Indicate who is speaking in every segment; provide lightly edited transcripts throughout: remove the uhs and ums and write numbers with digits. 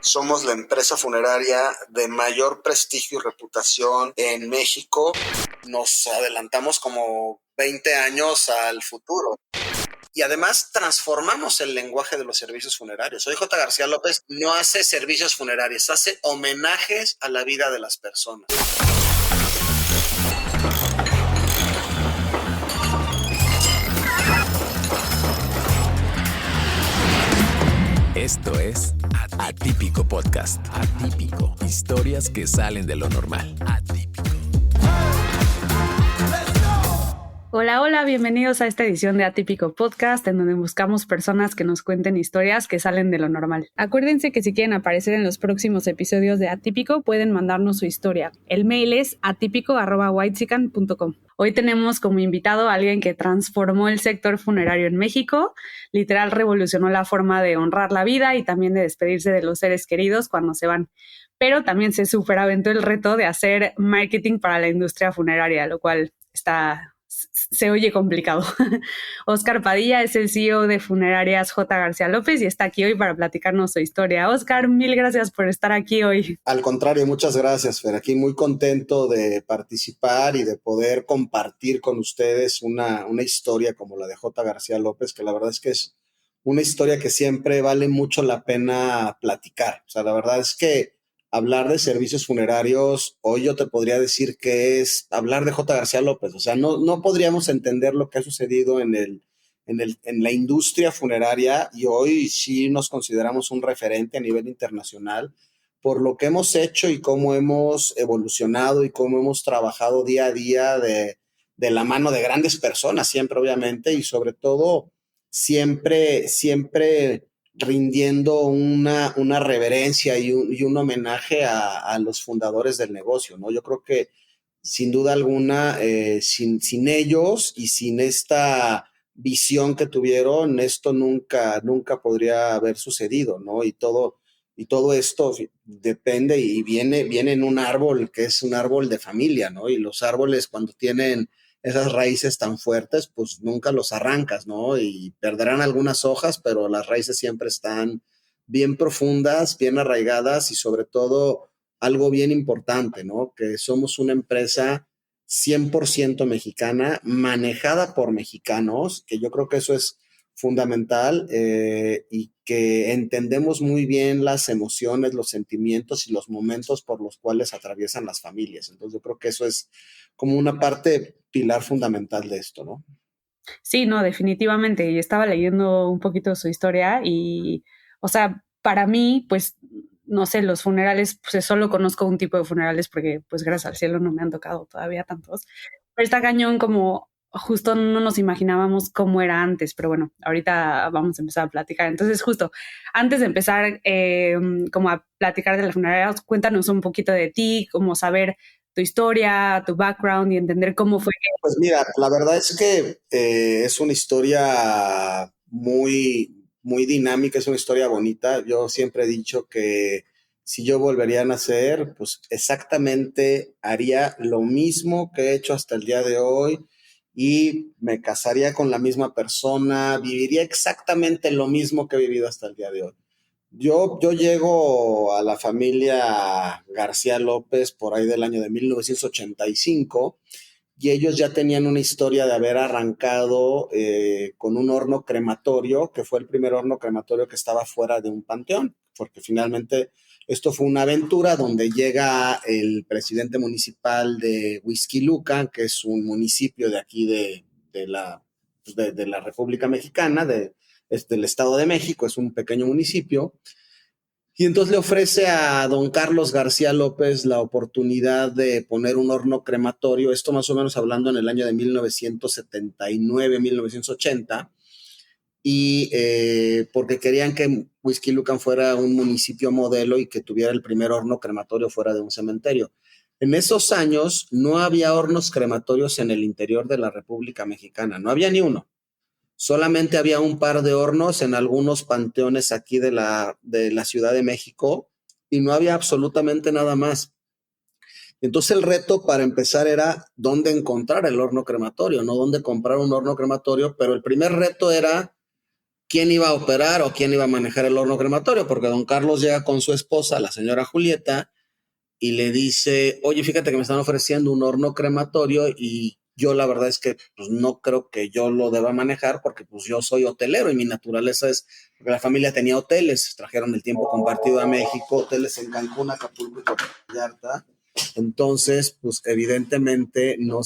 Speaker 1: Somos la empresa funeraria de mayor prestigio y reputación en México. Nos adelantamos como 20 años al futuro. Y además transformamos el lenguaje de los servicios funerarios. Hoy J. García López no hace servicios funerarios, hace homenajes a la vida de las personas.
Speaker 2: Esto es Atípico Podcast. Atípico. Historias que salen de lo normal. Atípico.
Speaker 3: Hola, bienvenidos a esta edición de Atípico Podcast, en donde buscamos personas que nos cuenten historias que salen de lo normal. Acuérdense que si quieren aparecer en los próximos episodios de Atípico, pueden mandarnos su historia. El mail es atípico@whitezican.com. Hoy tenemos como invitado a alguien que transformó el sector funerario en México, literal revolucionó la forma de honrar la vida y también de despedirse de los seres queridos cuando se van. Pero también se superaventó el reto de hacer marketing para la industria funeraria, lo cual se oye complicado. Óscar Padilla es el CEO de Funerarias J. García López y está aquí hoy para platicarnos su historia. Óscar, mil gracias por estar aquí hoy.
Speaker 1: Al contrario, muchas gracias, Fer. Aquí muy contento de participar y de poder compartir con ustedes una historia como la de J. García López, que la verdad es que es una historia que siempre vale mucho la pena platicar. O sea, la verdad es que hablar de servicios funerarios, hoy yo te podría decir que es hablar de J. García López. O sea, no podríamos entender lo que ha sucedido en la industria funeraria, y hoy sí nos consideramos un referente a nivel internacional por lo que hemos hecho y cómo hemos evolucionado y cómo hemos trabajado día a día de la mano de grandes personas, siempre obviamente, y sobre todo siempre rindiendo una reverencia y un homenaje a los fundadores del negocio, ¿no? Yo creo que sin duda alguna, sin ellos y sin esta visión que tuvieron, esto nunca podría haber sucedido, ¿no? Y todo esto depende y viene en un árbol que es un árbol de familia, ¿no? Y los árboles, cuando tienen esas raíces tan fuertes, pues nunca los arrancas, ¿no? Y perderán algunas hojas, pero las raíces siempre están bien profundas, bien arraigadas y sobre todo algo bien importante, ¿no? Que somos una empresa 100% mexicana, manejada por mexicanos, que yo creo que eso es fundamental, y que entendemos muy bien las emociones, los sentimientos y los momentos por los cuales atraviesan las familias. Entonces yo creo que eso es como una parte pilar fundamental de esto, ¿no?
Speaker 3: Sí, no, definitivamente. Y estaba leyendo un poquito su historia y, o sea, para mí, pues, no sé, los funerales, pues solo conozco un tipo de funerales porque, pues, gracias al cielo no me han tocado todavía tantos. Pero está cañón como justo no nos imaginábamos cómo era antes, pero bueno, ahorita vamos a empezar a platicar. Entonces, justo antes de empezar como a platicar de la funeraria, cuéntanos un poquito de ti, como saber tu historia, tu background y entender cómo fue.
Speaker 1: Pues mira, la verdad es que es una historia muy dinámica, es una historia bonita. Yo siempre he dicho que si yo volvería a nacer, pues exactamente haría lo mismo que he hecho hasta el día de hoy y me casaría con la misma persona, viviría exactamente lo mismo que he vivido hasta el día de hoy. Yo llego a la familia García López por ahí del año de 1985 y ellos ya tenían una historia de haber arrancado con un horno crematorio, que fue el primer horno crematorio que estaba fuera de un panteón, porque finalmente esto fue una aventura donde llega el presidente municipal de Huixquilucan, que es un municipio de aquí de la República Mexicana, del Estado de México, es un pequeño municipio. Y entonces le ofrece a don Carlos García López la oportunidad de poner un horno crematorio, esto más o menos hablando en el año de 1979, 1980, y porque querían que Huixquilucan fuera un municipio modelo y que tuviera el primer horno crematorio fuera de un cementerio. En esos años no había hornos crematorios en el interior de la República Mexicana, no había ni uno. Solamente había un par de hornos en algunos panteones aquí de la Ciudad de México y no había absolutamente nada más. Entonces el reto para empezar era dónde encontrar el horno crematorio, no dónde comprar un horno crematorio, pero el primer reto era quién iba a operar o quién iba a manejar el horno crematorio, porque don Carlos llega con su esposa, la señora Julieta, y le dice, oye, fíjate que me están ofreciendo un horno crematorio y yo la verdad es que pues, no creo que yo lo deba manejar porque pues yo soy hotelero y mi naturaleza es, porque la familia tenía hoteles, trajeron el tiempo compartido a México, hoteles en Cancún, Acapulco y Puerto Vallarta. Entonces, pues evidentemente no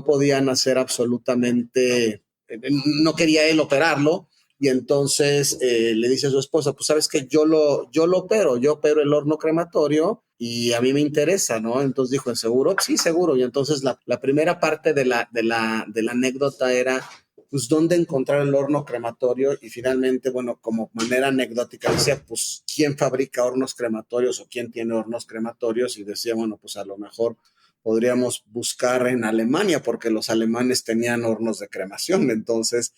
Speaker 1: podían hacer absolutamente, no quería él operarlo, y entonces le dice a su esposa, pues sabes que yo opero el horno crematorio y a mí me interesa, ¿no? Entonces dijo, ¿seguro? Sí, seguro. Y entonces la primera parte de la anécdota era, pues, ¿dónde encontrar el horno crematorio? Y finalmente, bueno, como manera anecdótica, decía, pues, ¿quién fabrica hornos crematorios o quién tiene hornos crematorios? Y decía, bueno, pues a lo mejor podríamos buscar en Alemania, porque los alemanes tenían hornos de cremación. Entonces,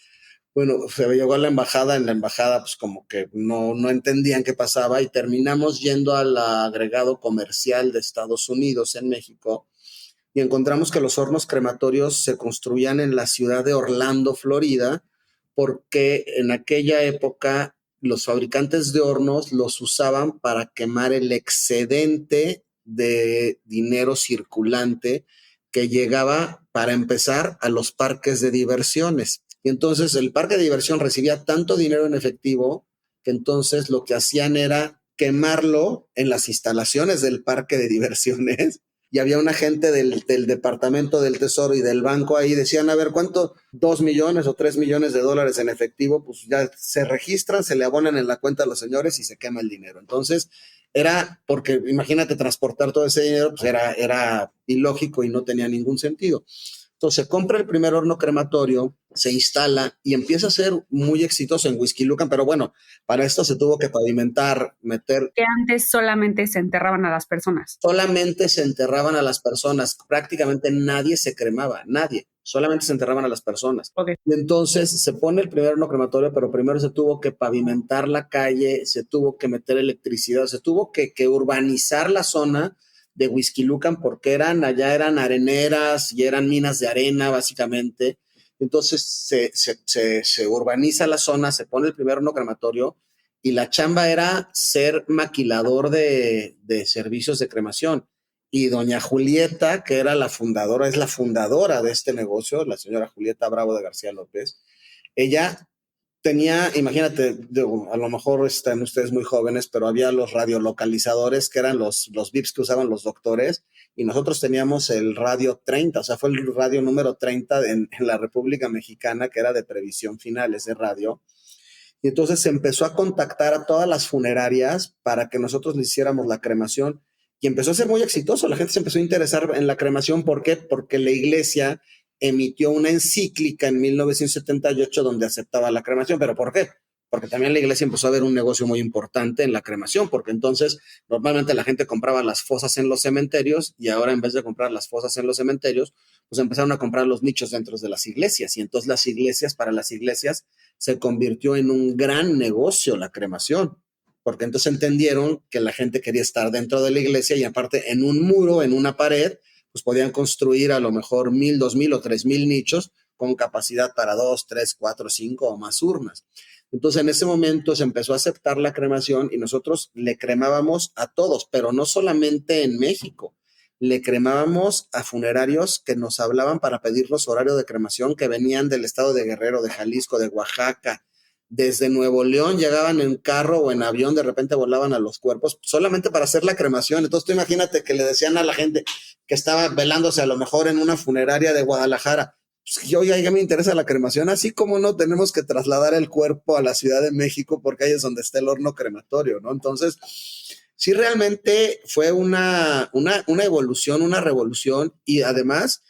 Speaker 1: bueno, se llegó a la embajada, en la embajada pues como que no entendían qué pasaba y terminamos yendo al agregado comercial de Estados Unidos en México y encontramos que los hornos crematorios se construían en la ciudad de Orlando, Florida, porque en aquella época los fabricantes de hornos los usaban para quemar el excedente de dinero circulante que llegaba, para empezar, a los parques de diversiones. Y entonces el parque de diversión recibía tanto dinero en efectivo que entonces lo que hacían era quemarlo en las instalaciones del parque de diversiones, y había un agente del Departamento del Tesoro y del banco ahí, decían, a ver, ¿cuánto? 2 millones o 3 millones de dólares en efectivo, pues ya se registran, se le abonan en la cuenta a los señores y se quema el dinero. Entonces, era, porque imagínate transportar todo ese dinero, pues era ilógico y no tenía ningún sentido. Entonces se compra el primer horno crematorio, se instala y empieza a ser muy exitoso en Whisky Lucan, pero bueno, para esto se tuvo que pavimentar, meter.
Speaker 3: Que antes solamente se enterraban a las personas.
Speaker 1: Solamente se enterraban a las personas, prácticamente nadie se cremaba, nadie, solamente se enterraban a las personas.
Speaker 3: Okay.
Speaker 1: Y entonces se pone el primer horno crematorio, pero primero se tuvo que pavimentar la calle, se tuvo que meter electricidad, se tuvo que urbanizar la zona de Whisky Lucan, porque allá eran areneras y eran minas de arena, básicamente. Entonces se urbaniza la zona, se pone el primer horno crematorio, y la chamba era ser maquilador de servicios de cremación. Y doña Julieta, que era es la fundadora de este negocio, la señora Julieta Bravo de García López, ella tenía, imagínate, a lo mejor están ustedes muy jóvenes, pero había los radiolocalizadores, que eran los VIPs que usaban los doctores, y nosotros teníamos el radio 30, o sea, fue el radio número 30 en la República Mexicana, que era de previsión final, ese radio. Y entonces se empezó a contactar a todas las funerarias para que nosotros le hiciéramos la cremación, y empezó a ser muy exitoso. La gente se empezó a interesar en la cremación. ¿Por qué? Porque la iglesia emitió una encíclica en 1978 donde aceptaba la cremación. ¿Pero por qué? Porque también la iglesia empezó a ver un negocio muy importante en la cremación, porque entonces normalmente la gente compraba las fosas en los cementerios, y ahora en vez de comprar las fosas en los cementerios, pues empezaron a comprar los nichos dentro de las iglesias, y entonces para las iglesias se convirtió en un gran negocio la cremación, porque entonces entendieron que la gente quería estar dentro de la iglesia, y aparte en un muro, en una pared, pues podían construir a lo mejor 1,000, 2,000 o 3,000 nichos con capacidad para 2, 3, 4, 5 o más urnas. Entonces en ese momento se empezó a aceptar la cremación, y nosotros le cremábamos a todos, pero no solamente en México. Le cremábamos a funerarios que nos hablaban para pedirnos horario de cremación, que venían del estado de Guerrero, de Jalisco, de Oaxaca, desde Nuevo León, llegaban en carro o en avión, de repente volaban a los cuerpos solamente para hacer la cremación. Entonces tú imagínate que le decían a la gente que estaba velándose a lo mejor en una funeraria de Guadalajara, pues, yo ya me interesa la cremación, así como no tenemos que trasladar el cuerpo a la Ciudad de México, porque ahí es donde está el horno crematorio, ¿no? Entonces, sí, realmente fue una evolución, una revolución, y además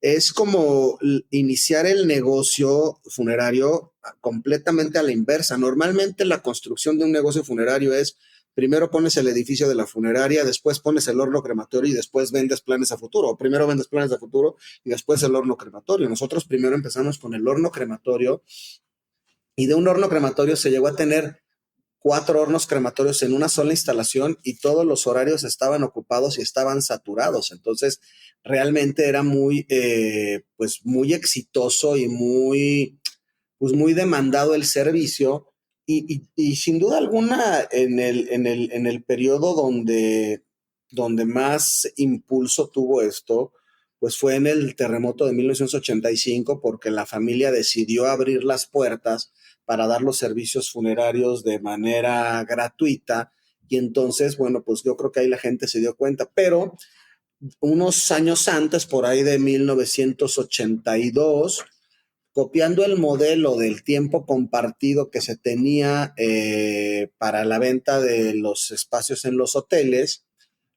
Speaker 1: es como iniciar el negocio funerario completamente a la inversa. Normalmente la construcción de un negocio funerario es: primero pones el edificio de la funeraria, después pones el horno crematorio y después vendes planes a futuro. O primero vendes planes a futuro y después el horno crematorio. Nosotros primero empezamos con el horno crematorio, y de un horno crematorio se llegó a tener 4 hornos crematorios en una sola instalación, y todos los horarios estaban ocupados y estaban saturados. Entonces, realmente era muy exitoso y muy pues muy demandado el servicio y sin duda alguna en el periodo donde más impulso tuvo esto, pues fue en el terremoto de 1985 porque la familia decidió abrir las puertas para dar los servicios funerarios de manera gratuita y entonces, bueno, pues yo creo que ahí la gente se dio cuenta, pero unos años antes, por ahí de 1982, copiando el modelo del tiempo compartido que se tenía para la venta de los espacios en los hoteles,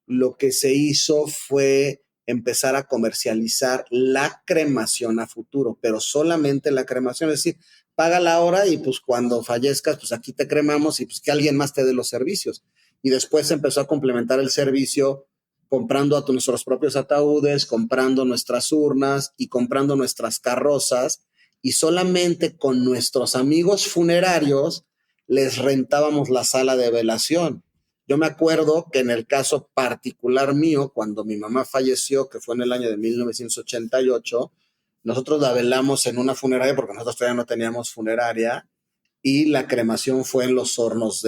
Speaker 1: lo que se hizo fue empezar a comercializar la cremación a futuro, pero solamente la cremación, es decir, paga la hora y pues cuando fallezcas, pues aquí te cremamos y pues que alguien más te dé los servicios. Y después se empezó a complementar el servicio comprando a nuestros propios ataúdes, comprando nuestras urnas y comprando nuestras carrozas y solamente con nuestros amigos funerarios les rentábamos la sala de velación. Yo me acuerdo que en el caso particular mío, cuando mi mamá falleció, que fue en el año de 1988, nosotros la velamos en una funeraria porque nosotros todavía no teníamos funeraria y la cremación fue en los hornos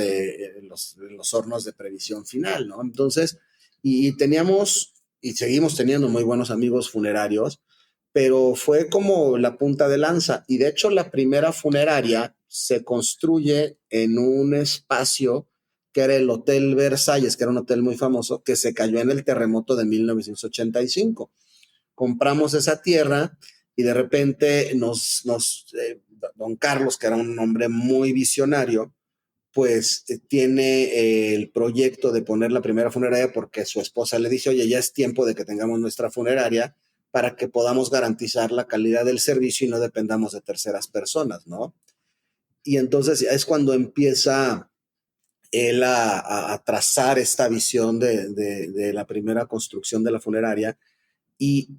Speaker 1: los hornos de previsión final, ¿no? Entonces, y teníamos y seguimos teniendo muy buenos amigos funerarios, pero fue como la punta de lanza. Y de hecho, la primera funeraria se construye en un espacio que era el Hotel Versalles, que era un hotel muy famoso, que se cayó en el terremoto de 1985. Compramos esa tierra y de repente don Carlos, que era un hombre muy visionario, pues tiene el proyecto de poner la primera funeraria porque su esposa le dice, oye, ya es tiempo de que tengamos nuestra funeraria para que podamos garantizar la calidad del servicio y no dependamos de terceras personas, ¿no? Y entonces es cuando empieza él a trazar esta visión de la primera construcción de la funeraria y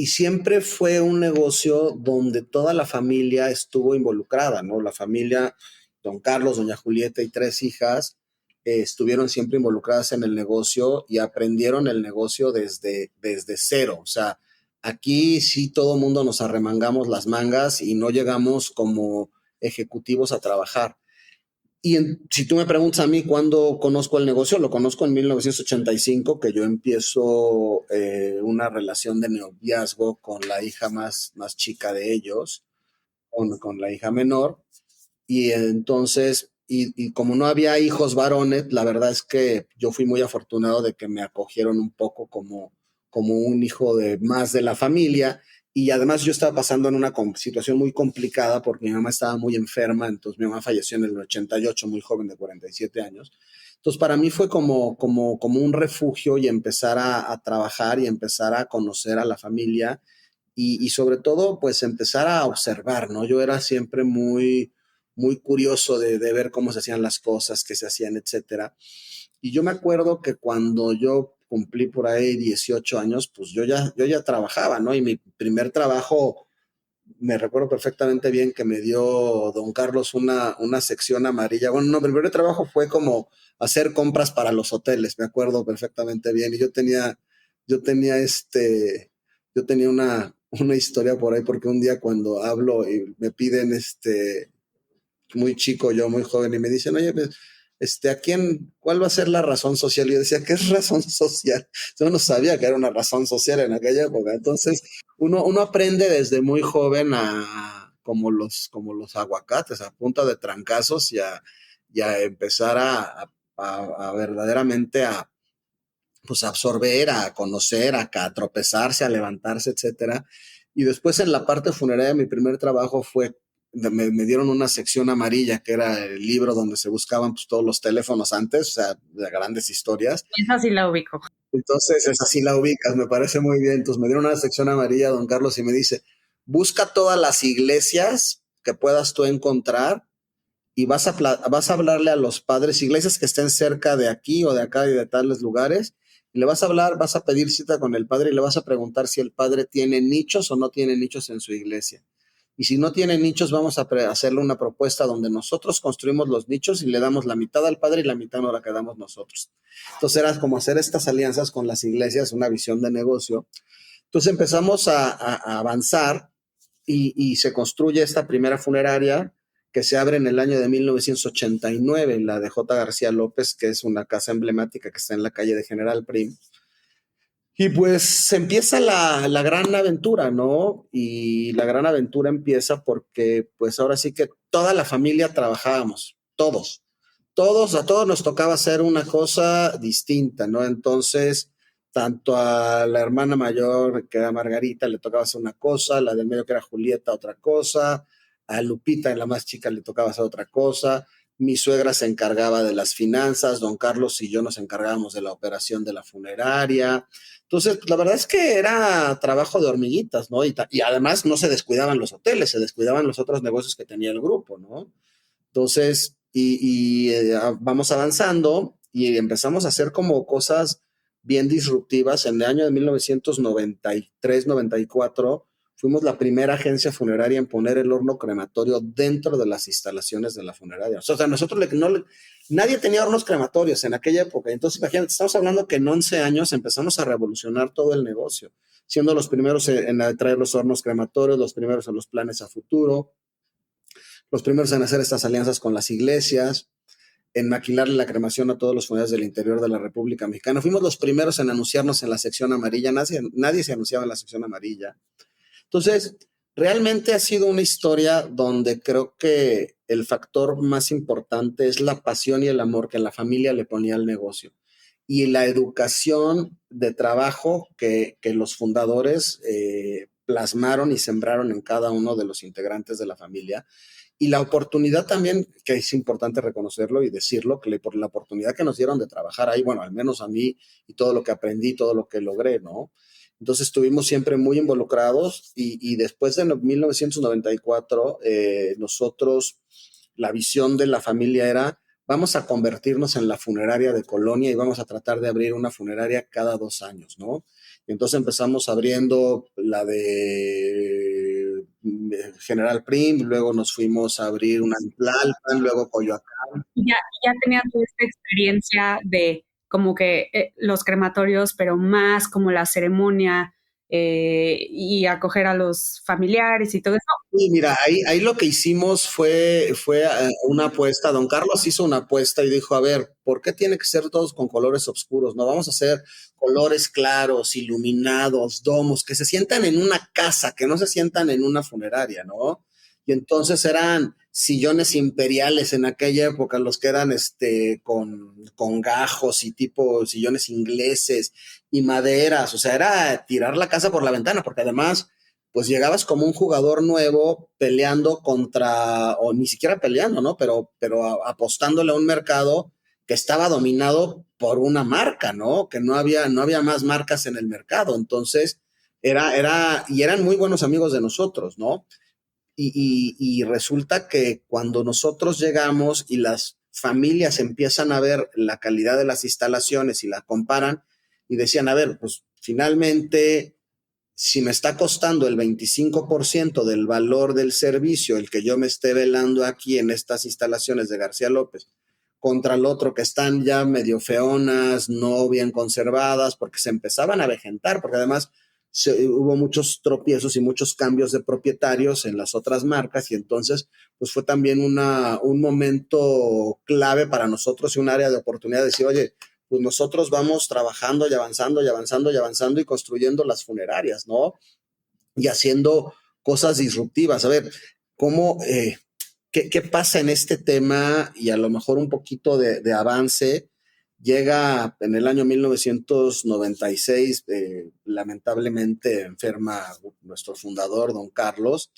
Speaker 1: siempre fue un negocio donde toda la familia estuvo involucrada, ¿no? La familia, don Carlos, doña Julieta y 3 hijas, estuvieron siempre involucradas en el negocio y aprendieron el negocio desde cero. O sea, aquí sí todo mundo nos arremangamos las mangas y no llegamos como ejecutivos a trabajar. Si tú me preguntas a mí cuándo conozco el negocio, lo conozco en 1985, que yo empiezo una relación de noviazgo con la hija más chica de ellos, con la hija menor. Y entonces, y como no había hijos varones, la verdad es que yo fui muy afortunado de que me acogieron un poco como un hijo más de la familia. Y además yo estaba pasando en una situación muy complicada porque mi mamá estaba muy enferma, entonces mi mamá falleció en el 88, muy joven, de 47 años. Entonces para mí fue como un refugio y empezar a trabajar y empezar a conocer a la familia y sobre todo pues empezar a observar, ¿no? Yo era siempre muy curioso de ver cómo se hacían las cosas, qué se hacían, etcétera. Y yo me acuerdo que cuando yo cumplí por ahí 18 años, pues yo ya trabajaba, ¿no? Y mi primer trabajo, me recuerdo perfectamente bien que me dio don Carlos una sección amarilla. Bueno, no, mi primer trabajo fue como hacer compras para los hoteles, me acuerdo perfectamente bien. Y yo tenía una historia por ahí, porque un día cuando hablo y me piden muy chico, yo muy joven, y me dicen, oye, pues, ¿cuál va a ser la razón social? Y yo decía, ¿qué es razón social? Yo no sabía que era una razón social en aquella época. Entonces, uno aprende desde muy joven como los aguacates, a punta de trancazos y a empezar a verdaderamente pues, a absorber, a conocer, a tropezarse, a levantarse, etcétera. Y después en la parte funeraria, mi primer trabajo fue me dieron una sección amarilla, que era el libro donde se buscaban pues, todos los teléfonos antes, o sea, de grandes historias.
Speaker 3: Esa sí la ubico.
Speaker 1: Entonces, esa sí la ubicas, me parece muy bien. Entonces, me dieron una sección amarilla, don Carlos, y me dice, busca todas las iglesias que puedas tú encontrar y vas a hablarle a los padres, iglesias que estén cerca de aquí o de acá y de tales lugares, y le vas a hablar, vas a pedir cita con el padre y le vas a preguntar si el padre tiene nichos o no tiene nichos en su iglesia. Y si no tiene nichos, vamos a hacerle una propuesta donde nosotros construimos los nichos y le damos la mitad al padre y la mitad nos la quedamos nosotros. Entonces era como hacer estas alianzas con las iglesias, una visión de negocio. Entonces empezamos a avanzar y se construye esta primera funeraria que se abre en el año de 1989, la de J. García López, que es una casa emblemática que está en la calle de General Prim. Y pues se empieza la gran aventura, ¿no? Y la gran aventura empieza porque pues ahora sí que toda la familia trabajábamos, a todos nos tocaba hacer una cosa distinta, ¿no? Entonces, tanto a la hermana mayor, que era Margarita, le tocaba hacer una cosa, a la del medio, que era Julieta, otra cosa, a Lupita, la más chica, le tocaba hacer otra cosa, mi suegra se encargaba de las finanzas, don Carlos y yo nos encargábamos de la operación de la funeraria. Entonces, la verdad es que era trabajo de hormiguitas, ¿no? Y además no se descuidaban los hoteles, se descuidaban los otros negocios que tenía el grupo, ¿no? Entonces, vamos avanzando y empezamos a hacer como cosas bien disruptivas. En el año de 1993-94 fuimos la primera agencia funeraria en poner el horno crematorio dentro de las instalaciones de la funeraria. O sea, nosotros nadie tenía hornos crematorios en aquella época. Entonces, imagínate, estamos hablando que en 11 años empezamos a revolucionar todo el negocio, siendo los primeros en traer los hornos crematorios, los primeros en los planes a futuro, los primeros en hacer estas alianzas con las iglesias, en maquilarle la cremación a todos los funerarios del interior de la República Mexicana. Fuimos los primeros en anunciarnos en la sección amarilla. Nadie se anunciaba en la sección amarilla. Entonces, realmente ha sido una historia donde creo que el factor más importante es la pasión y el amor que la familia le ponía al negocio y la educación de trabajo que los fundadores plasmaron y sembraron en cada uno de los integrantes de la familia. Y la oportunidad también, que es importante reconocerlo y decirlo, que por la oportunidad que nos dieron de trabajar ahí, bueno, al menos a mí, y todo lo que aprendí, todo lo que logré, ¿no? Entonces estuvimos siempre muy involucrados y después de 1994, nosotros, la visión de la familia era, vamos a convertirnos en la funeraria de Colonia y vamos a tratar de abrir una funeraria cada 2 años, ¿no? Y entonces empezamos abriendo la de General Prim, luego nos fuimos a abrir una en Tlalpan, luego Coyoacán.
Speaker 3: Ya tenías esta experiencia de como que los crematorios, pero más como la ceremonia y acoger a los familiares y todo eso.
Speaker 1: Y mira, ahí lo que hicimos fue una apuesta. Don Carlos hizo una apuesta y dijo, a ver, ¿por qué tiene que ser todos con colores oscuros? No, vamos a hacer colores claros, iluminados, domos, que se sientan en una casa, que no se sientan en una funeraria, ¿no? Y entonces eran sillones imperiales en aquella época, los que eran con gajos y tipo sillones ingleses y maderas. O sea, era tirar la casa por la ventana, porque además pues llegabas como un jugador nuevo peleando contra, o ni siquiera peleando, ¿no? Pero apostándole a un mercado que estaba dominado por una marca, ¿no? Que no había más marcas en el mercado. Entonces, y eran muy buenos amigos de nosotros, ¿no? Y resulta que cuando nosotros llegamos y las familias empiezan a ver la calidad de las instalaciones y la comparan y decían, a ver, pues finalmente si me está costando el 25% del valor del servicio, el que yo me esté velando aquí en estas instalaciones de García López, contra el otro que están ya medio feonas, no bien conservadas, porque se empezaban a vegetar, porque además hubo muchos tropiezos y muchos cambios de propietarios en las otras marcas, y entonces pues fue también un momento clave para nosotros y un área de oportunidad de decir, oye, pues nosotros vamos trabajando y avanzando y avanzando y avanzando y construyendo las funerarias, ¿no? Y haciendo cosas disruptivas. A ver, ¿qué pasa en este tema? Y a lo mejor un poquito de avance. Llega en el año 1996, lamentablemente enferma nuestro fundador, don Carlos,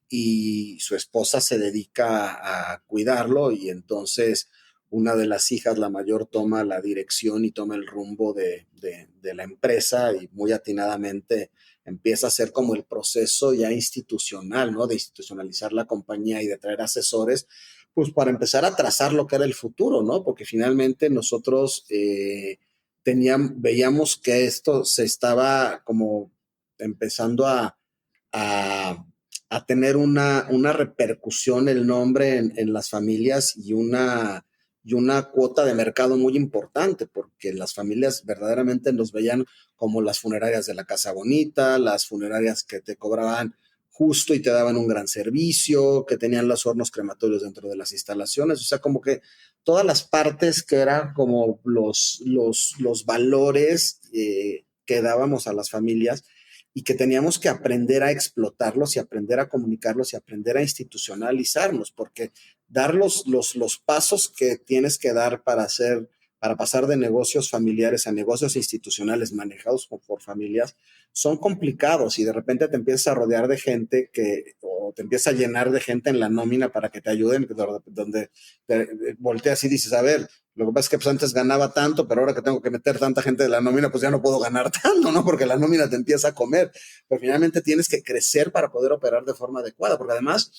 Speaker 1: y su esposa se dedica a cuidarlo y entonces una de las hijas, la mayor, toma la dirección y toma el rumbo de la empresa y muy atinadamente empieza a hacer como el proceso ya institucional, ¿no? De institucionalizar la compañía y de traer asesores, pues para empezar a trazar lo que era el futuro, ¿no? Porque finalmente nosotros veíamos que esto se estaba como empezando a tener una repercusión el nombre en las familias y una cuota de mercado muy importante, porque las familias verdaderamente nos veían como las funerarias de la Casa Bonita, las funerarias que te cobraban justo y te daban un gran servicio, que tenían los hornos crematorios dentro de las instalaciones, o sea, como que todas las partes que eran como los valores que dábamos a las familias y que teníamos que aprender a explotarlos y aprender a comunicarlos y aprender a institucionalizarlos, porque dar los pasos que tienes que dar para pasar de negocios familiares a negocios institucionales manejados por familias, son complicados y de repente te empiezas a rodear de gente o te empiezas a llenar de gente en la nómina para que te ayuden, donde te volteas y dices, a ver, lo que pasa es que pues antes ganaba tanto, pero ahora que tengo que meter tanta gente de la nómina, pues ya no puedo ganar tanto, ¿no? Porque la nómina te empieza a comer. Pero finalmente tienes que crecer para poder operar de forma adecuada, porque además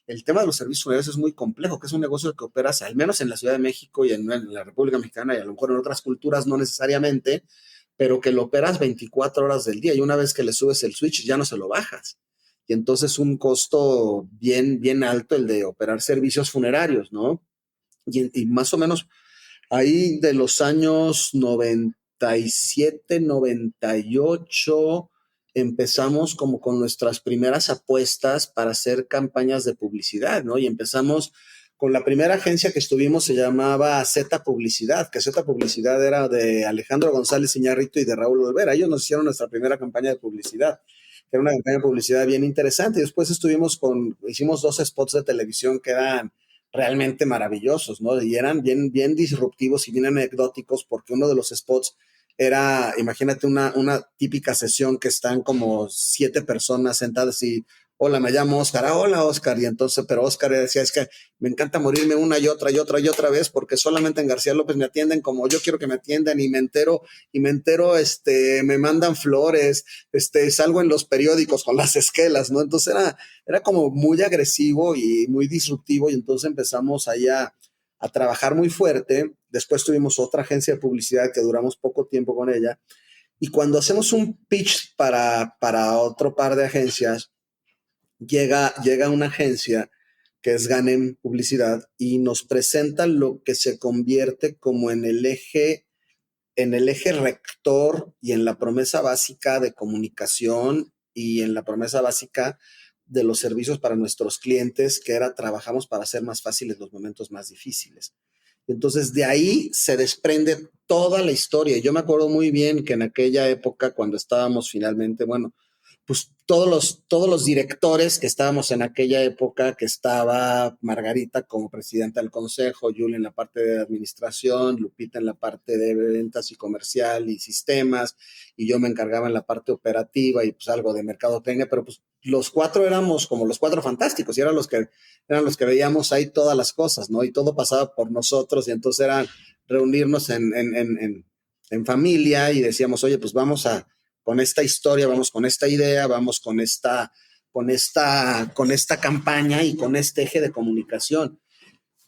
Speaker 1: el tema de los servicios funerarios es muy complejo, que es un negocio que operas al menos en la Ciudad de México y en la República Mexicana y a lo mejor en otras culturas no necesariamente, pero que lo operas 24 horas del día y una vez que le subes el switch ya no se lo bajas. Y entonces un costo bien, bien alto el de operar servicios funerarios, ¿no? Y más o menos ahí de los años 97, 98, empezamos como con nuestras primeras apuestas para hacer campañas de publicidad, ¿no? Y empezamos con la primera agencia que estuvimos, se llamaba Z Publicidad, que Z Publicidad era de Alejandro González Iñárritu y de Raúl Olvera. Ellos nos hicieron nuestra primera campaña de publicidad, que era una campaña de publicidad bien interesante. Y después hicimos 2 spots de televisión que eran realmente maravillosos, ¿no? Y eran bien, bien disruptivos y bien anecdóticos, porque uno de los spots era, imagínate una típica sesión que están como 7 personas sentadas y, hola, me llamo Oscar, hola Oscar, y entonces, pero Oscar decía, es que me encanta morirme una y otra y otra y otra vez, porque solamente en García López me atienden como yo quiero que me atiendan, y me entero, me mandan flores, salgo en los periódicos con las esquelas, ¿no? Entonces era como muy agresivo y muy disruptivo, y entonces empezamos ahí a trabajar muy fuerte. Después tuvimos otra agencia de publicidad que duramos poco tiempo con ella, y cuando hacemos un pitch para otro par de agencias, llega una agencia que es Ganem Publicidad y nos presenta lo que se convierte como en el eje rector y en la promesa básica de comunicación y en la promesa básica de los servicios para nuestros clientes, que era trabajamos para hacer más fáciles los momentos más difíciles. Entonces de ahí se desprende toda la historia. Yo me acuerdo muy bien que en aquella época, cuando estábamos finalmente, bueno, pues todos los directores que estábamos en aquella época, que estaba Margarita como presidenta del consejo, Julia en la parte de administración, Lupita en la parte de ventas y comercial y sistemas, y yo me encargaba en la parte operativa y pues algo de mercadotecnia, pero pues los 4 éramos como los 4 fantásticos y eran los que veíamos ahí todas las cosas, ¿no? Y todo pasaba por nosotros, y entonces era reunirnos en familia y decíamos, oye, pues vamos con esta historia, vamos con esta idea, vamos con esta campaña y con este eje de comunicación.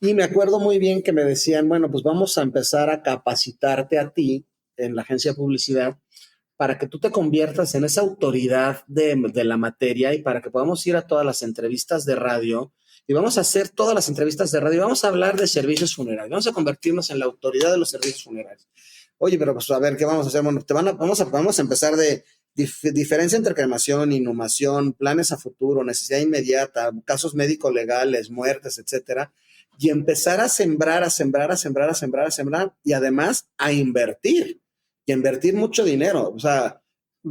Speaker 1: Y me acuerdo muy bien que me decían, bueno, pues vamos a empezar a capacitarte a ti en la agencia de publicidad para que tú te conviertas en esa autoridad de la materia y para que podamos ir a todas las entrevistas de radio y vamos a hacer todas las entrevistas de radio y vamos a hablar de servicios funerarios, vamos a convertirnos en la autoridad de los servicios funerarios. Oye, pero pues a ver, ¿qué vamos a hacer? Bueno, vamos a empezar de diferencia entre cremación, inhumación, planes a futuro, necesidad inmediata, casos médico-legales, muertes, etcétera, y empezar a sembrar y además a invertir, y invertir mucho dinero. O sea,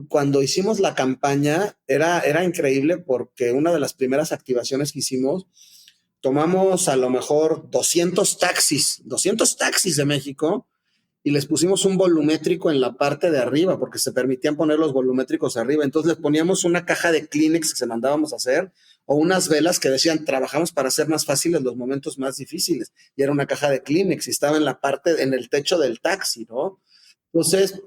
Speaker 1: cuando hicimos la campaña era increíble porque una de las primeras activaciones que hicimos, tomamos a lo mejor 200 taxis de México, y les pusimos un volumétrico en la parte de arriba, porque se permitían poner los volumétricos arriba. Entonces les poníamos una caja de Kleenex que se mandábamos a hacer, o unas velas que decían, trabajamos para hacer más fáciles los momentos más difíciles. Y era una caja de Kleenex y estaba en el techo del taxi, ¿no? Entonces,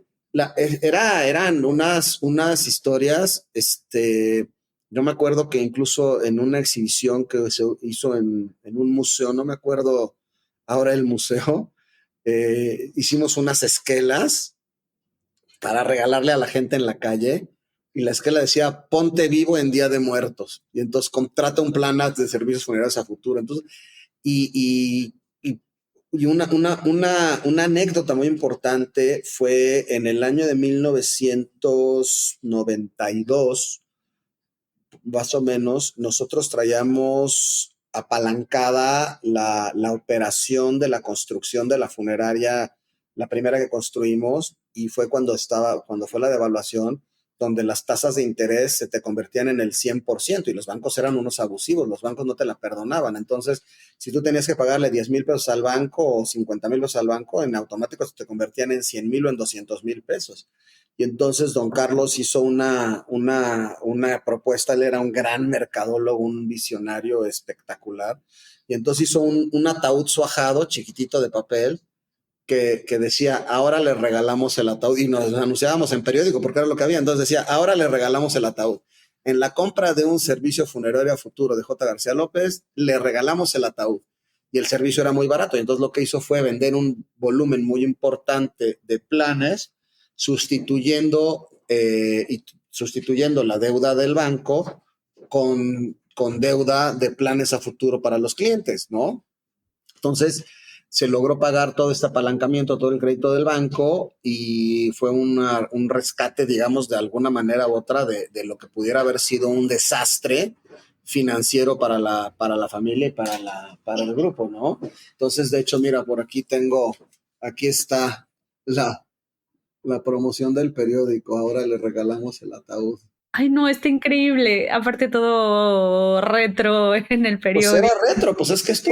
Speaker 1: eran unas historias, yo me acuerdo que incluso en una exhibición que se hizo en un museo, no me acuerdo ahora el museo, hicimos unas esquelas para regalarle a la gente en la calle, y la esquela decía, ponte vivo en Día de Muertos, y entonces contrata un plan de servicios funerarios a futuro. Entonces, y una anécdota muy importante fue en el año de 1992, más o menos, nosotros traíamos apalancada la operación de la construcción de la funeraria, la primera que construimos, y fue cuando fue la devaluación, donde las tasas de interés se te convertían en el 100% y los bancos eran unos abusivos, los bancos no te la perdonaban. Entonces, si tú tenías que pagarle 10,000 pesos al banco o 50,000 pesos al banco, en automático se te convertían en 100,000 o en 200,000 pesos. Y entonces don Carlos hizo una propuesta, él era un gran mercadólogo, un visionario espectacular, y entonces hizo un ataúd suajado, chiquitito de papel, que decía, ahora le regalamos el ataúd, y nos anunciábamos en periódico porque era lo que había, entonces decía, ahora le regalamos el ataúd. En la compra de un servicio funerario a futuro de J. García López, le regalamos el ataúd. Y el servicio era muy barato, y entonces lo que hizo fue vender un volumen muy importante de planes, sustituyendo la deuda del banco con deuda de planes a futuro para los clientes, ¿no? Entonces, se logró pagar todo este apalancamiento, todo el crédito del banco, y fue un rescate, digamos, de alguna manera u otra, de lo que pudiera haber sido un desastre financiero para la familia y para el grupo, ¿no? Entonces, de hecho, mira, aquí está la promoción del periódico, ahora le regalamos el ataúd.
Speaker 3: Ay, no, está increíble. Aparte todo retro en el
Speaker 1: Pues
Speaker 3: periódico.
Speaker 1: era retro, pues es que esto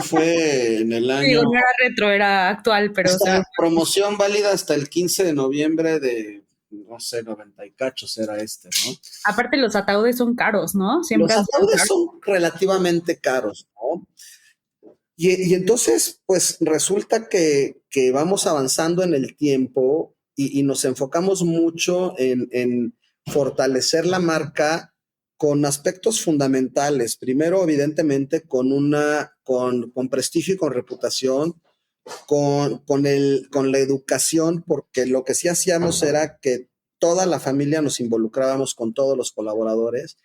Speaker 1: fue en el año.
Speaker 3: Digo, no era retro, era actual, pero se ve.
Speaker 1: Esta promoción válida hasta el 15 de noviembre de, no sé, 90 y cachos era ¿no?
Speaker 3: Aparte los ataúdes son caros, ¿no? Siempre
Speaker 1: Los
Speaker 3: han sido
Speaker 1: ataúdes
Speaker 3: caros.
Speaker 1: son relativamente caros, ¿no? Y entonces, pues resulta que vamos avanzando en el tiempo y nos enfocamos mucho en fortalecer la marca con aspectos fundamentales. Primero, evidentemente, con prestigio y con reputación, con la educación, porque lo que sí hacíamos era que toda la familia nos involucrábamos con todos los colaboradores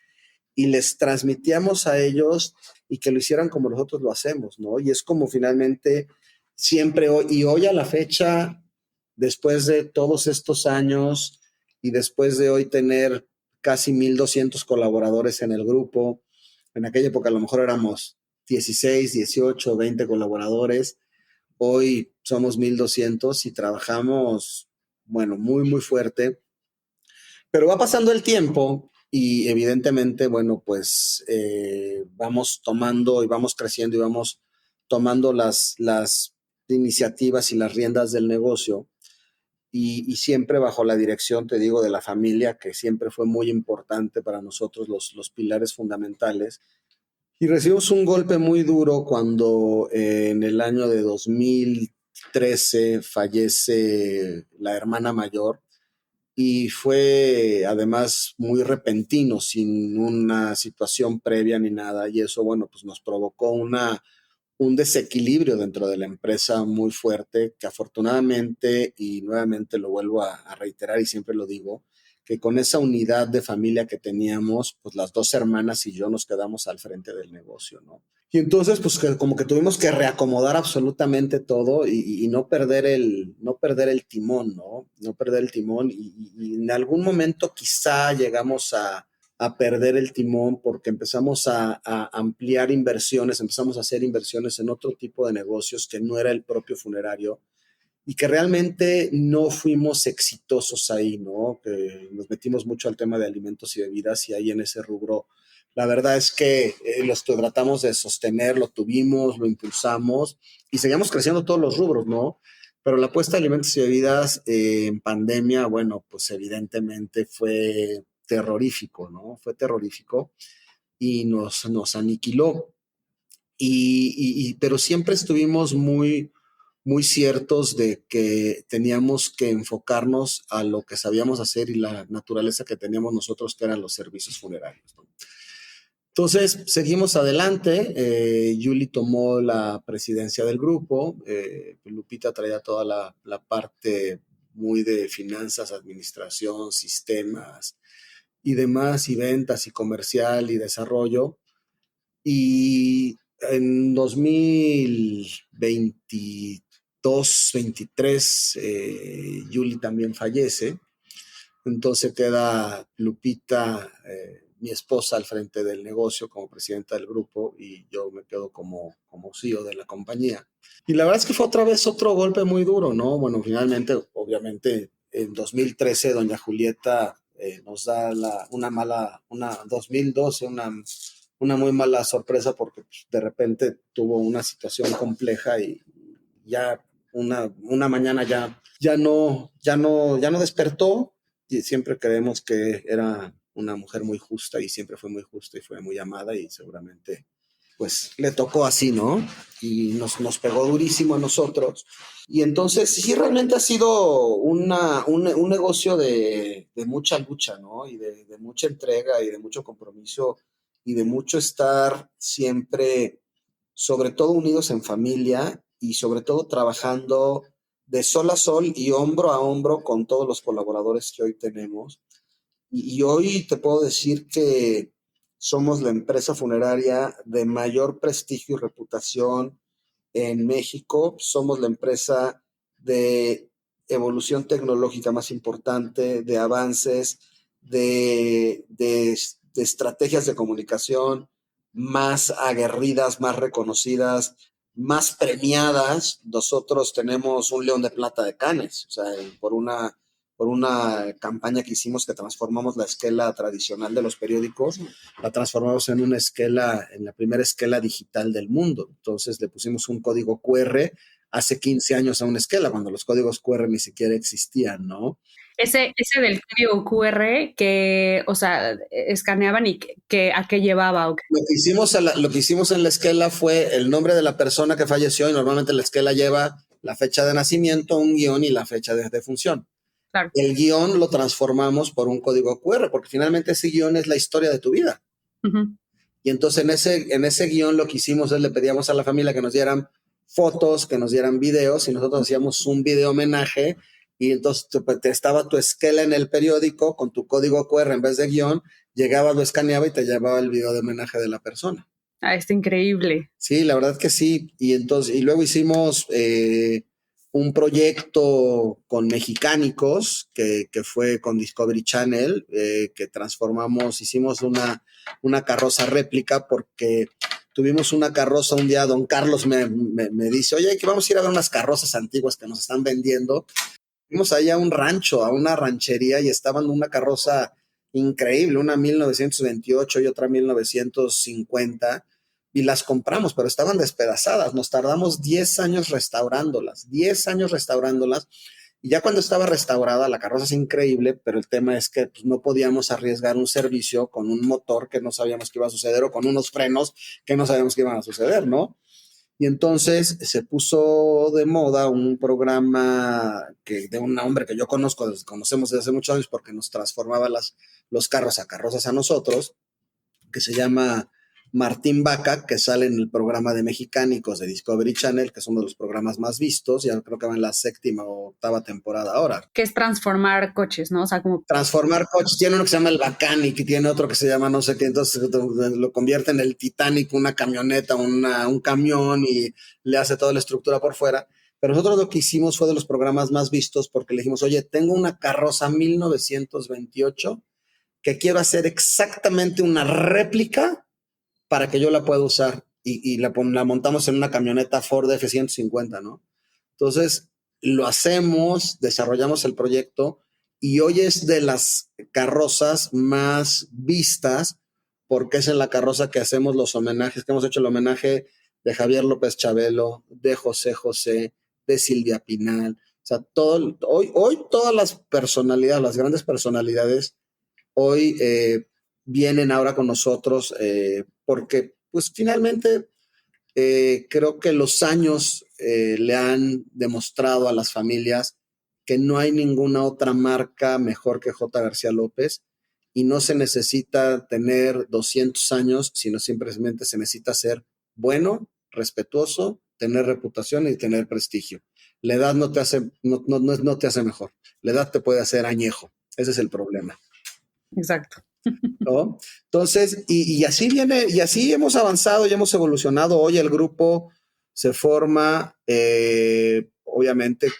Speaker 1: y les transmitíamos a ellos y que lo hicieran como nosotros lo hacemos, ¿no? Y es como finalmente siempre hoy a la fecha, después de todos estos años y después de hoy tener casi 1,200 colaboradores en el grupo, en aquella época a lo mejor éramos 16, 18, 20 colaboradores, hoy somos 1,200 y trabajamos, bueno, muy, muy fuerte, pero va pasando el tiempo y evidentemente, bueno, pues vamos tomando y vamos creciendo y vamos tomando las iniciativas y las riendas del negocio y siempre bajo la dirección, te digo, de la familia, que siempre fue muy importante para nosotros, los pilares fundamentales. Y recibimos un golpe muy duro cuando en el año de 2013 fallece la hermana mayor, y fue además muy repentino, sin una situación previa ni nada, y eso, bueno, pues nos provocó un desequilibrio dentro de la empresa muy fuerte, que afortunadamente, y nuevamente lo vuelvo a reiterar y siempre lo digo, que con esa unidad de familia que teníamos, pues las dos hermanas y yo nos quedamos al frente del negocio, ¿no? Y entonces, pues como que tuvimos que reacomodar absolutamente todo y no perder el timón, ¿no? No perder el timón y en algún momento quizá llegamos a perder el timón porque empezamos a ampliar inversiones, empezamos a hacer inversiones en otro tipo de negocios que no era el propio funerario y que realmente no fuimos exitosos ahí, ¿no? Que nos metimos mucho al tema de alimentos y bebidas y ahí en ese rubro, la verdad es que los tratamos de sostener, lo tuvimos, lo impulsamos y seguimos creciendo todos los rubros, ¿no? Pero la apuesta de alimentos y bebidas en pandemia, bueno, pues evidentemente fue terrorífico, ¿no? Fue terrorífico y nos aniquiló. Pero siempre estuvimos muy, muy ciertos de que teníamos que enfocarnos a lo que sabíamos hacer y la naturaleza que teníamos nosotros, que eran los servicios funerarios, ¿no? Entonces, seguimos adelante. Yuli tomó la presidencia del grupo. Lupita traía toda la parte muy de finanzas, administración, sistemas y demás, y ventas y comercial y desarrollo. Y en 2022, 23, Yuli también fallece. Entonces queda Lupita mi esposa al frente del negocio como presidenta del grupo y yo me quedo como CEO de la compañía. Y la verdad es que fue otra vez otro golpe muy duro, ¿no? Bueno, finalmente, obviamente, en 2013, doña Julieta nos da una 2012, una muy mala sorpresa porque pues, de repente tuvo una situación compleja y ya una mañana ya no despertó y siempre creemos que era una mujer muy justa y siempre fue muy justa y fue muy amada y seguramente pues le tocó así, ¿no? Y nos pegó durísimo a nosotros. Y entonces sí, realmente ha sido un negocio de mucha lucha, ¿no? Y de mucha entrega y de mucho compromiso y de mucho estar siempre, sobre todo unidos en familia y sobre todo trabajando de sol a sol y hombro a hombro con todos los colaboradores que hoy tenemos. Y hoy te puedo decir que somos la empresa funeraria de mayor prestigio y reputación en México. Somos la empresa de evolución tecnológica más importante, de avances, de estrategias de comunicación más aguerridas, más reconocidas, más premiadas. Nosotros tenemos un León de Plata de Cannes, o sea, por una campaña que hicimos que transformamos la esquela tradicional de los periódicos, la transformamos en una esquela, en la primera esquela digital del mundo. Entonces le pusimos un código QR hace 15 años a una esquela, cuando los códigos QR ni siquiera existían, ¿no?
Speaker 3: Ese del código QR que, o sea, escaneaban y ¿a qué llevaba? Okay.
Speaker 1: Lo que hicimos en la esquela fue el nombre de la persona que falleció y normalmente la esquela lleva la fecha de nacimiento, un guión y la fecha de defunción. Claro. El guión lo transformamos por un código QR, porque finalmente ese guión es la historia de tu vida. Uh-huh. Y entonces en ese guión lo que hicimos es le pedíamos a la familia que nos dieran fotos, que nos dieran videos, y nosotros hacíamos un video homenaje, y entonces estaba tu esquela en el periódico con tu código QR en vez de guión, llegabas, lo escaneaba y te llevaba el video de homenaje de la persona.
Speaker 3: Ah, está increíble.
Speaker 1: Sí, la verdad que sí. Y luego hicimos un proyecto con Mexicánicos, que fue con Discovery Channel, que transformamos, hicimos una carroza réplica porque tuvimos una carroza un día, don Carlos me dice, oye, que vamos a ir a ver unas carrozas antiguas que nos están vendiendo. Fuimos allá a un rancho, a una ranchería, y estaban una carroza increíble, una 1928 y otra 1950, y las compramos, pero estaban despedazadas. Nos tardamos 10 años restaurándolas, y ya cuando estaba restaurada, la carroza es increíble, pero el tema es que pues, no podíamos arriesgar un servicio con un motor que no sabíamos qué iba a suceder o con unos frenos que no sabíamos qué iban a suceder, ¿no? Y entonces se puso de moda un programa de un hombre que yo conocemos desde hace muchos años porque nos transformaba los carros a carrozas a nosotros, que se llama Martín Vaca, que sale en el programa de Mexicánicos de Discovery Channel, que es uno de los programas más vistos, ya creo que va en la 7ª o 8ª temporada ahora.
Speaker 3: Que es transformar coches, ¿no? O sea, como...
Speaker 1: Transformar coches. Tiene uno que se llama el Bacanic y tiene otro que se llama no sé qué, entonces lo convierte en el Titanic, una camioneta, un camión, y le hace toda la estructura por fuera. Pero nosotros lo que hicimos fue de los programas más vistos porque le dijimos, oye, tengo una carroza 1928 que quiero hacer exactamente una réplica para que yo la pueda usar, y la montamos en una camioneta Ford F-150, ¿no? Entonces, lo hacemos, desarrollamos el proyecto, y hoy es de las carrozas más vistas, porque es en la carroza que hacemos los homenajes, que hemos hecho el homenaje de Javier López Chabelo, de José José, de Silvia Pinal. O sea, hoy todas las personalidades, las grandes personalidades, hoy vienen ahora con nosotros porque pues finalmente creo que los años le han demostrado a las familias que no hay ninguna otra marca mejor que J. García López, y no se necesita tener 200 años, sino simplemente se necesita ser bueno, respetuoso, tener reputación y tener prestigio. La edad no te hace mejor, la edad te puede hacer añejo, ese es el problema.
Speaker 3: Exacto.
Speaker 1: ¿No? Entonces, y así viene, y así hemos avanzado y hemos evolucionado. Hoy el grupo se forma, obviamente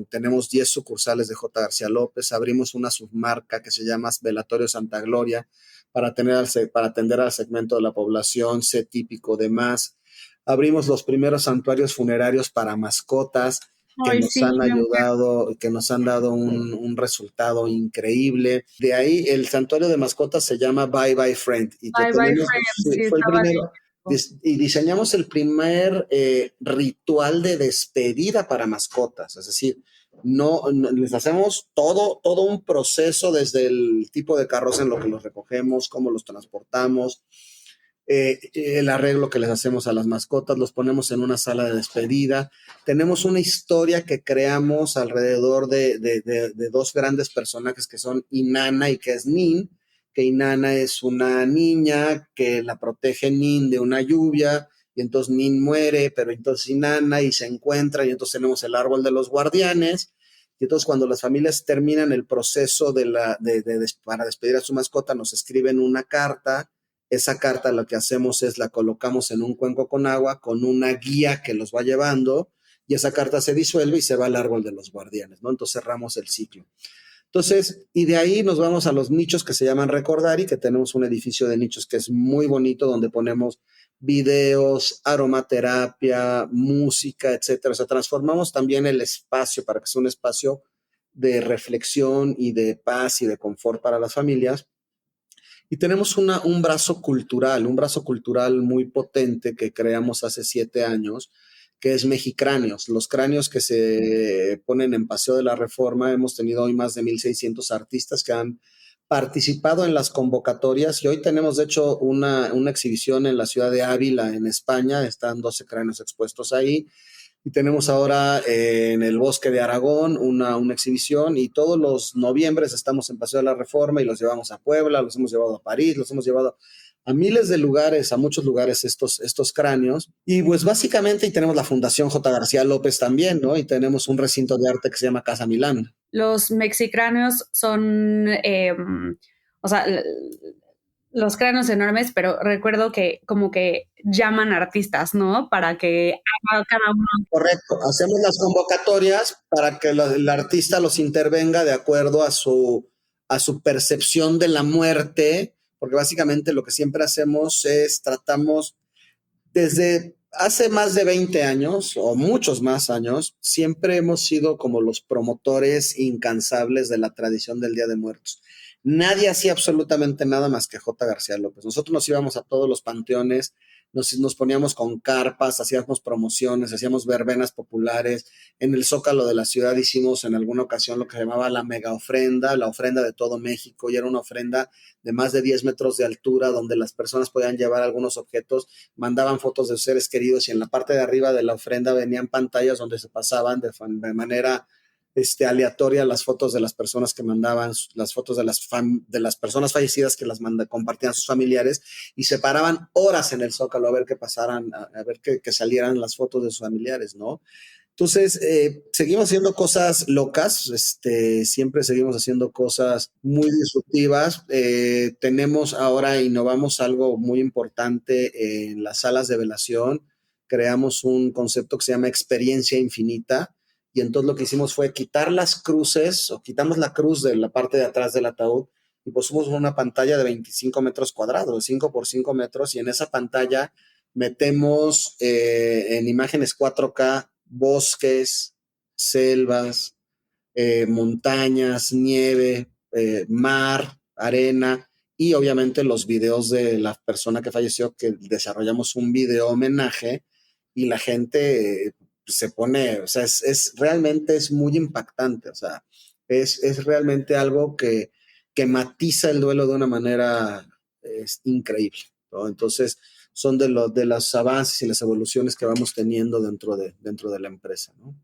Speaker 1: tenemos 10 sucursales de J. García López, abrimos una submarca que se llama Velatorio Santa Gloria para atender al segmento de la población C típico de más. Abrimos los primeros santuarios funerarios para mascotas que nos han ayudado, que nos han dado un resultado increíble. De ahí el santuario de mascotas se llama Bye Bye Friend. Y
Speaker 3: Bye Bye Friend,
Speaker 1: fue el primero. Y diseñamos el primer ritual de despedida para mascotas, es decir, les hacemos todo un proceso desde el tipo de carroza en lo que los recogemos, cómo los transportamos, el arreglo que les hacemos a las mascotas, los ponemos en una sala de despedida. Tenemos una historia que creamos alrededor de dos grandes personajes que son Inanna y que es Nin, que Inanna es una niña que la protege Nin de una lluvia, y entonces Nin muere, pero entonces Inanna y se encuentra, y entonces tenemos el árbol de los guardianes, y entonces cuando las familias terminan el proceso para despedir a su mascota, nos escriben una carta. Esa carta lo que hacemos es la colocamos en un cuenco con agua, con una guía que los va llevando, y esa carta se disuelve y se va al árbol de los guardianes, ¿no? Entonces cerramos el ciclo. Entonces, y de ahí nos vamos a los nichos que se llaman Recordari, que tenemos un edificio de nichos que es muy bonito, donde ponemos videos, aromaterapia, música, etcétera. O sea, transformamos también el espacio para que sea un espacio de reflexión y de paz y de confort para las familias. Y tenemos un brazo cultural muy potente que creamos hace 7 años, que es Mexicráneos. Los cráneos que se ponen en Paseo de la Reforma, hemos tenido hoy más de 1,600 artistas que han participado en las convocatorias, y hoy tenemos de hecho una exhibición en la ciudad de Ávila, en España. Están 12 cráneos expuestos ahí. Y tenemos ahora en el Bosque de Aragón una exhibición, y todos los noviembres estamos en Paseo de la Reforma y los llevamos a Puebla, los hemos llevado a París, los hemos llevado a miles de lugares, a muchos lugares estos cráneos. Y pues básicamente, y tenemos la Fundación J. García López también, ¿no? Y tenemos un recinto de arte que se llama Casa Milán.
Speaker 3: Los mexicráneos son, o sea, los cráneos enormes, pero recuerdo que como que llaman artistas, ¿no? Para que haga cada uno.
Speaker 1: Correcto, hacemos las convocatorias para que el artista los intervenga de acuerdo a su percepción de la muerte, porque básicamente lo que siempre hacemos es tratamos desde hace más de 20 años o muchos más años, siempre hemos sido como los promotores incansables de la tradición del Día de Muertos. Nadie hacía absolutamente nada más que J. García López. Nosotros nos íbamos a todos los panteones, nos poníamos con carpas, hacíamos promociones, hacíamos verbenas populares. En el Zócalo de la ciudad hicimos en alguna ocasión lo que se llamaba la mega ofrenda, la ofrenda de todo México, y era una ofrenda de más de 10 metros de altura, donde las personas podían llevar algunos objetos, mandaban fotos de sus seres queridos, y en la parte de arriba de la ofrenda venían pantallas donde se pasaban de manera aleatoria las fotos de las personas que mandaban, las fotos de las personas fallecidas que las compartían sus familiares, y se paraban horas en el Zócalo a ver que pasaran, a ver que salieran las fotos de sus familiares, ¿no? Entonces, seguimos haciendo cosas locas, siempre seguimos haciendo cosas muy disruptivas. Tenemos ahora, innovamos algo muy importante en las salas de velación. Creamos un concepto que se llama experiencia infinita, y entonces lo que hicimos fue quitar las cruces, o quitamos la cruz de la parte de atrás del ataúd, y pusimos una pantalla de 25 metros cuadrados, 5 por 5 metros, y en esa pantalla metemos en imágenes 4K bosques, selvas, montañas, nieve, mar, arena, y obviamente los videos de la persona que falleció, que desarrollamos un video homenaje, y la gente se pone, o sea, realmente es muy impactante, o sea, es realmente algo que matiza el duelo de una manera increíble, ¿no? Entonces, son de los avances y las evoluciones que vamos teniendo dentro de la empresa, ¿no?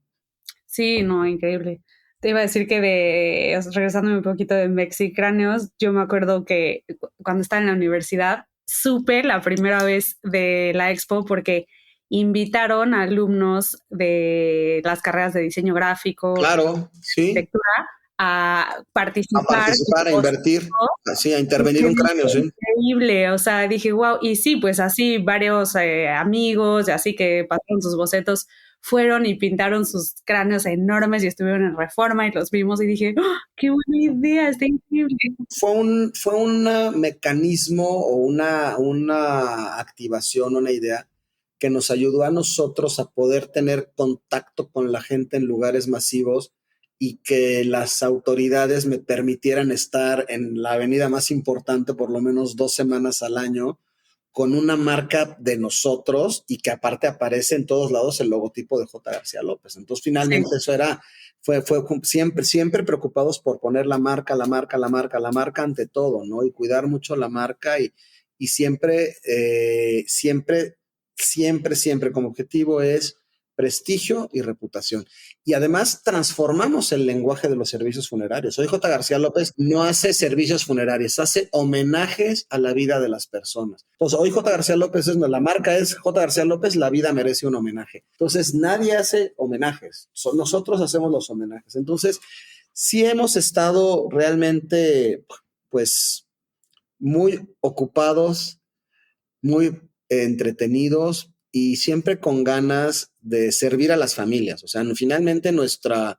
Speaker 3: Sí, no, increíble. Te iba a decir que regresándome un poquito de Mexicráneos, yo me acuerdo que cuando estaba en la universidad, supe la primera vez de la expo porque invitaron a alumnos de las carreras de diseño gráfico,
Speaker 1: claro, sí,
Speaker 3: arquitectura, a participar,
Speaker 1: a invertir, así, a intervenir un cráneo, sí.
Speaker 3: Increíble, o sea, dije, wow, y sí, pues así varios amigos, así que pasaron sus bocetos, fueron y pintaron sus cráneos enormes y estuvieron en Reforma y los vimos y dije, ¡oh, qué buena idea! Está increíble.
Speaker 1: Fue un mecanismo o una activación, una idea que nos ayudó a nosotros a poder tener contacto con la gente en lugares masivos y que las autoridades me permitieran estar en la avenida más importante por lo menos 2 semanas al año con una marca de nosotros y que aparte aparece en todos lados el logotipo de J. García López. Entonces finalmente sí. Eso fue siempre preocupados por poner la marca ante todo, ¿no? Y cuidar mucho la marca y siempre como objetivo es prestigio y reputación. Y además transformamos el lenguaje de los servicios funerarios. Hoy J. García López no hace servicios funerarios, hace homenajes a la vida de las personas. Entonces, hoy J. García López la marca es J. García López, la vida merece un homenaje. Entonces, nadie hace homenajes, nosotros hacemos los homenajes. Entonces, sí hemos estado realmente, pues, muy ocupados, muy entretenidos y siempre con ganas de servir a las familias. O sea, finalmente nuestra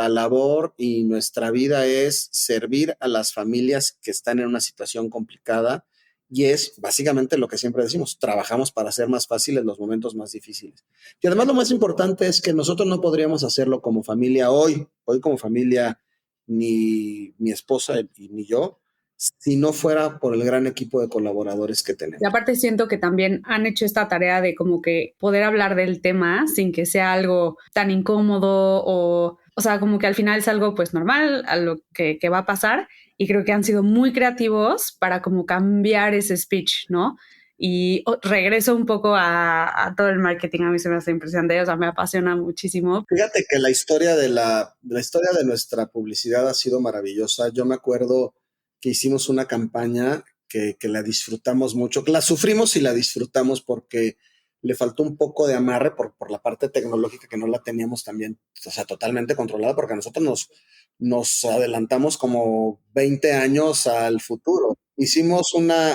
Speaker 1: labor y nuestra vida es servir a las familias que están en una situación complicada y es básicamente lo que siempre decimos, trabajamos para hacer más fáciles los momentos más difíciles. Y además lo más importante es que nosotros no podríamos hacerlo como familia hoy como familia, ni mi esposa ni yo, si no fuera por el gran equipo de colaboradores que tenemos.
Speaker 3: Y aparte siento que también han hecho esta tarea de como que poder hablar del tema sin que sea algo tan incómodo o sea, como que al final es algo pues normal a lo que va a pasar y creo que han sido muy creativos para como cambiar ese speech, ¿no? Y regreso un poco a todo el marketing, a mí se me hace impresionante, o sea, me apasiona muchísimo.
Speaker 1: Fíjate que la historia de nuestra publicidad ha sido maravillosa. Yo me acuerdo que hicimos una campaña que la disfrutamos mucho, que la sufrimos y la disfrutamos porque le faltó un poco de amarre por la parte tecnológica que no la teníamos también, o sea, totalmente controlada, porque nosotros nos adelantamos como 20 años al futuro. Hicimos una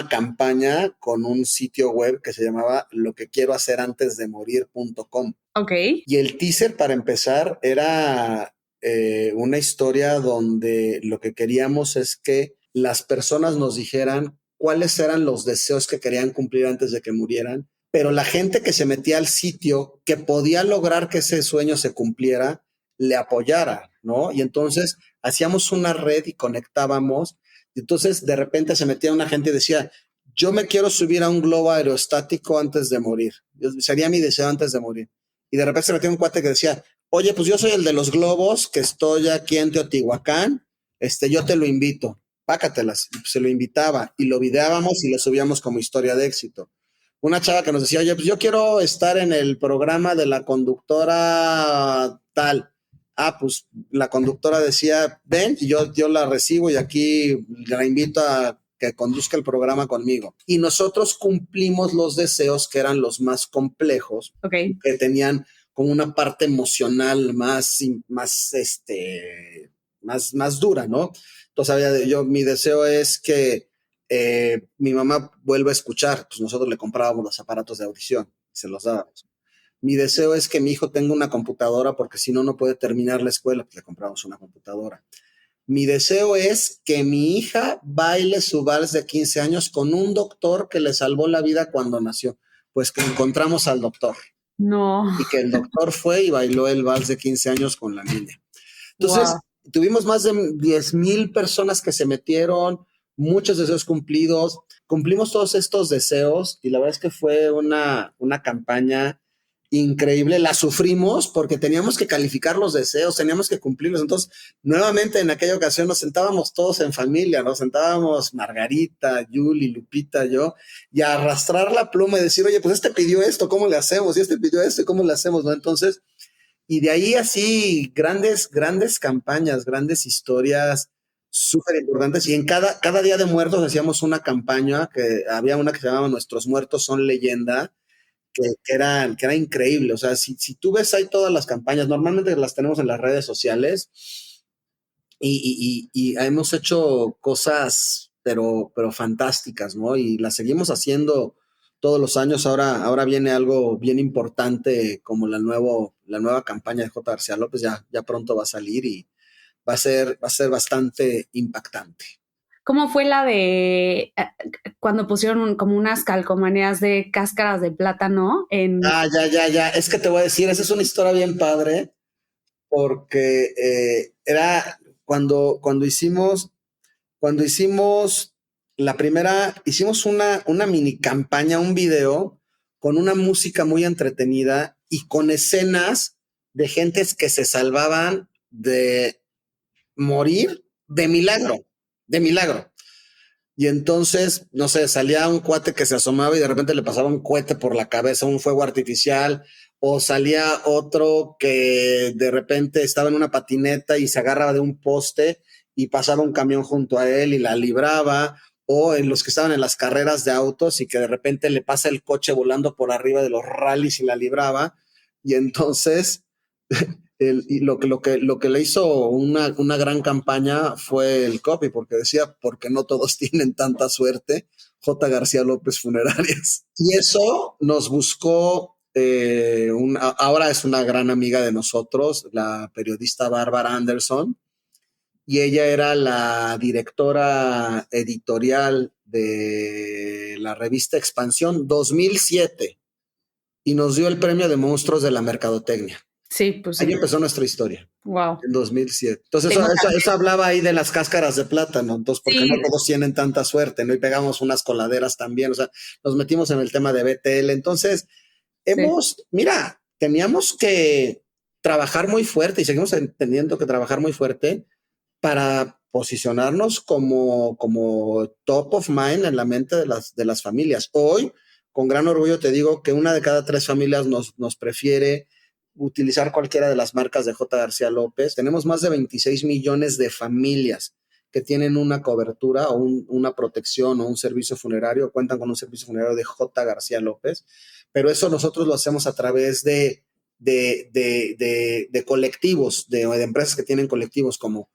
Speaker 1: campaña con un sitio web que se llamaba loquequierohacerantesdemorir.com.
Speaker 3: Ok.
Speaker 1: Y el teaser, para empezar, era una historia donde lo que queríamos es que las personas nos dijeran cuáles eran los deseos que querían cumplir antes de que murieran, pero la gente que se metía al sitio, que podía lograr que ese sueño se cumpliera, le apoyara, ¿no? Y entonces hacíamos una red y conectábamos. Entonces de repente se metía una gente y decía, yo me quiero subir a un globo aerostático antes de morir. Sería mi deseo antes de morir. Y de repente se metía un cuate que decía, oye, pues yo soy el de los globos, que estoy aquí en Teotihuacán, yo te lo invito, pácatelas. Y pues se lo invitaba y lo videábamos y lo subíamos como historia de éxito. Una chava que nos decía, oye, pues yo quiero estar en el programa de la conductora tal. Ah, pues la conductora decía, ven, y yo la recibo y aquí la invito a que conduzca el programa conmigo. Y nosotros cumplimos los deseos que eran los más complejos,
Speaker 3: okay,
Speaker 1: que tenían como una parte emocional más dura, ¿no? Entonces, mi deseo es que mi mamá vuelva a escuchar, pues nosotros le comprábamos los aparatos de audición, se los dábamos. Mi deseo es que mi hijo tenga una computadora porque si no, no puede terminar la escuela, pues le compramos una computadora. Mi deseo es que mi hija baile su vals de 15 años con un doctor que le salvó la vida cuando nació. Pues que encontramos al doctor.
Speaker 3: No.
Speaker 1: Y que el doctor fue y bailó el vals de 15 años con la niña. Entonces, wow, tuvimos más de 10,000 personas que se metieron, muchos deseos cumplidos. Cumplimos todos estos deseos y la verdad es que fue una campaña increíble. La sufrimos porque teníamos que calificar los deseos, teníamos que cumplirlos. Entonces, nuevamente en aquella ocasión nos sentábamos todos en familia, nos sentábamos Margarita, Yuli, Lupita, yo, y a arrastrar la pluma y decir, oye, pues pidió esto, ¿cómo le hacemos? Y pidió esto, ¿cómo le hacemos? ¿No? Entonces, y de ahí así grandes campañas, grandes historias súper importantes. Y en cada Día de Muertos hacíamos una campaña, que había una que se llamaba Nuestros Muertos Son Leyenda, que era increíble. O sea, si tú ves ahí todas las campañas, normalmente las tenemos en las redes sociales y hemos hecho cosas, pero fantásticas, ¿no? Y las seguimos haciendo todos los años. Ahora viene algo bien importante como la nueva campaña de J. García López, ya pronto va a salir y va a ser bastante impactante.
Speaker 3: ¿Cómo fue la de cuando pusieron como unas calcomanías de cáscaras de plátano en...
Speaker 1: Ya. Es que te voy a decir, esa es una historia bien padre, porque era cuando hicimos la primera, hicimos una mini campaña, un video con una música muy entretenida y con escenas de gentes que se salvaban de morir de milagro. Y entonces, no sé, salía un cuate que se asomaba y de repente le pasaba un cohete por la cabeza, un fuego artificial, o salía otro que de repente estaba en una patineta y se agarraba de un poste y pasaba un camión junto a él y la libraba, o en los que estaban en las carreras de autos y que de repente le pasa el coche volando por arriba de los rallies y la libraba. Y entonces y lo que le hizo una gran campaña fue el copy, porque decía, porque no todos tienen tanta suerte, J. García López Funerarias. Y eso nos buscó, ahora es una gran amiga de nosotros, la periodista Bárbara Anderson, y ella era la directora editorial de la revista Expansión 2007 y nos dio el premio de monstruos de la mercadotecnia.
Speaker 3: Sí, pues sí.
Speaker 1: Ahí empezó nuestra historia.
Speaker 3: Wow.
Speaker 1: En 2007. Entonces, eso hablaba ahí de las cáscaras de plátano. Entonces, porque
Speaker 3: Sí.
Speaker 1: no todos tienen tanta suerte, ¿no? Y pegamos unas coladeras también. O sea, nos metimos en el tema de BTL. Entonces, mira, teníamos que trabajar muy fuerte y seguimos teniendo que trabajar muy fuerte para posicionarnos como top of mind en la mente de las familias. Hoy, con gran orgullo, te digo que 1 de cada 3 familias nos prefiere utilizar cualquiera de las marcas de J. García López. Tenemos más de 26 millones de familias que tienen una cobertura o una protección o un servicio funerario, cuentan con un servicio funerario de J. García López, pero eso nosotros lo hacemos a través de colectivos, de empresas que tienen colectivos como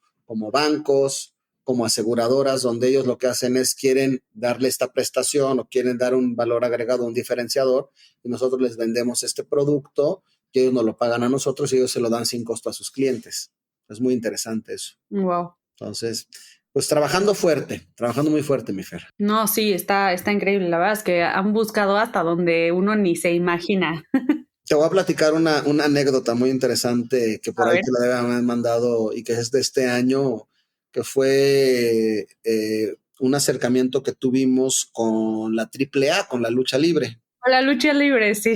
Speaker 1: bancos, como aseguradoras, donde ellos lo que hacen es quieren darle esta prestación o quieren dar un valor agregado, un diferenciador, y nosotros les vendemos este producto que ellos nos lo pagan a nosotros y ellos se lo dan sin costo a sus clientes. Es muy interesante eso.
Speaker 3: Wow.
Speaker 1: Entonces, pues trabajando muy fuerte, mi Fer.
Speaker 3: No, sí, está increíble. La verdad es que han buscado hasta donde uno ni se imagina.
Speaker 1: Te voy a platicar una anécdota muy interesante que por ahí te la deben haber mandado y que es de este año, que fue un acercamiento que tuvimos con la AAA, con la lucha libre.
Speaker 3: Con la lucha libre, sí.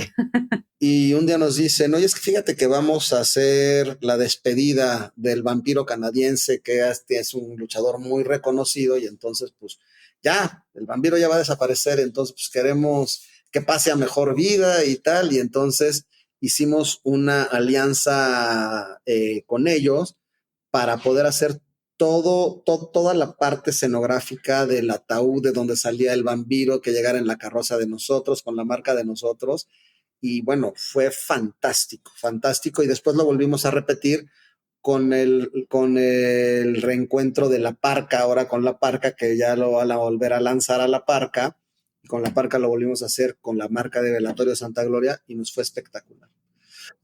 Speaker 1: Y un día nos dicen, oye, es que fíjate que vamos a hacer la despedida del vampiro canadiense, que es un luchador muy reconocido, y entonces, pues, ya, el vampiro ya va a desaparecer, entonces, pues, queremos que pase a mejor vida y tal, y entonces hicimos una alianza con ellos para poder hacer toda la parte escenográfica del ataúd de donde salía el vampiro, que llegara en la carroza de nosotros, con la marca de nosotros. Y bueno, fue fantástico. Y después lo volvimos a repetir con el reencuentro de La Parca, ahora con La Parca, que ya lo van a volver a lanzar a La Parca. Y con La Parca lo volvimos a hacer con la marca de Velatorio Santa Gloria y nos fue espectacular.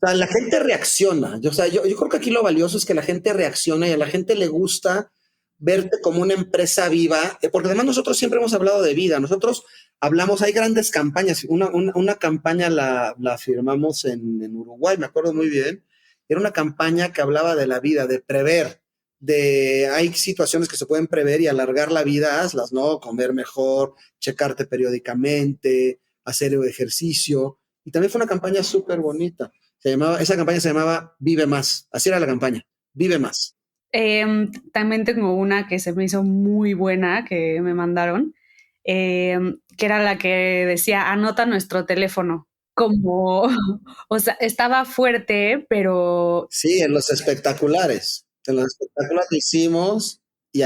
Speaker 1: O sea, la gente reacciona. Yo creo que aquí lo valioso es que la gente reacciona y a la gente le gusta verte como una empresa viva, porque además nosotros siempre hemos hablado de vida. Nosotros hablamos, hay grandes campañas. Una campaña la firmamos en Uruguay, me acuerdo muy bien. Era una campaña que hablaba de la vida, de prever, hay situaciones que se pueden prever y alargar la vida, hazlas, ¿no? Comer mejor, checarte periódicamente, hacer ejercicio. Y también fue una campaña súper bonita. Esa campaña se llamaba Vive Más. Así era la campaña, Vive Más.
Speaker 3: También tengo una que se me hizo muy buena, que me mandaron, que era la que decía, anota nuestro teléfono. Como, o sea, estaba fuerte, pero...
Speaker 1: Sí, en los espectaculares. En los espectaculares hicimos, y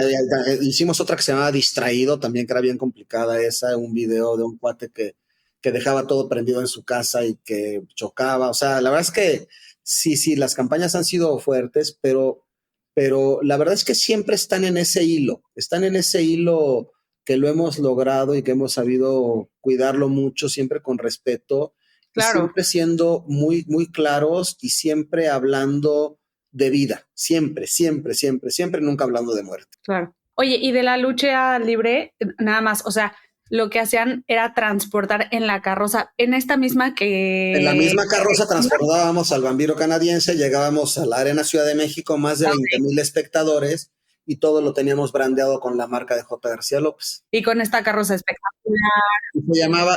Speaker 1: hicimos otra que se llamaba Distraído, también que era bien complicada esa, un video de un cuate que dejaba todo prendido en su casa y que chocaba. O sea, la verdad es que sí, las campañas han sido fuertes, pero la verdad es que siempre están en ese hilo que lo hemos logrado y que hemos sabido cuidarlo mucho, siempre con respeto y
Speaker 3: Claro,
Speaker 1: siempre siendo muy, muy claros y siempre hablando de vida, siempre, siempre, siempre, siempre, nunca hablando de muerte.
Speaker 3: claro. Oye, y de la lucha libre, nada más, o sea, lo que hacían era transportar en la carroza, en esta misma
Speaker 1: En la
Speaker 3: que...
Speaker 1: misma carroza transportábamos al vampiro canadiense, llegábamos a la Arena Ciudad de México, más de 20,000 espectadores, y todo lo teníamos brandeado con la marca de J. García López.
Speaker 3: Y con esta carroza espectacular.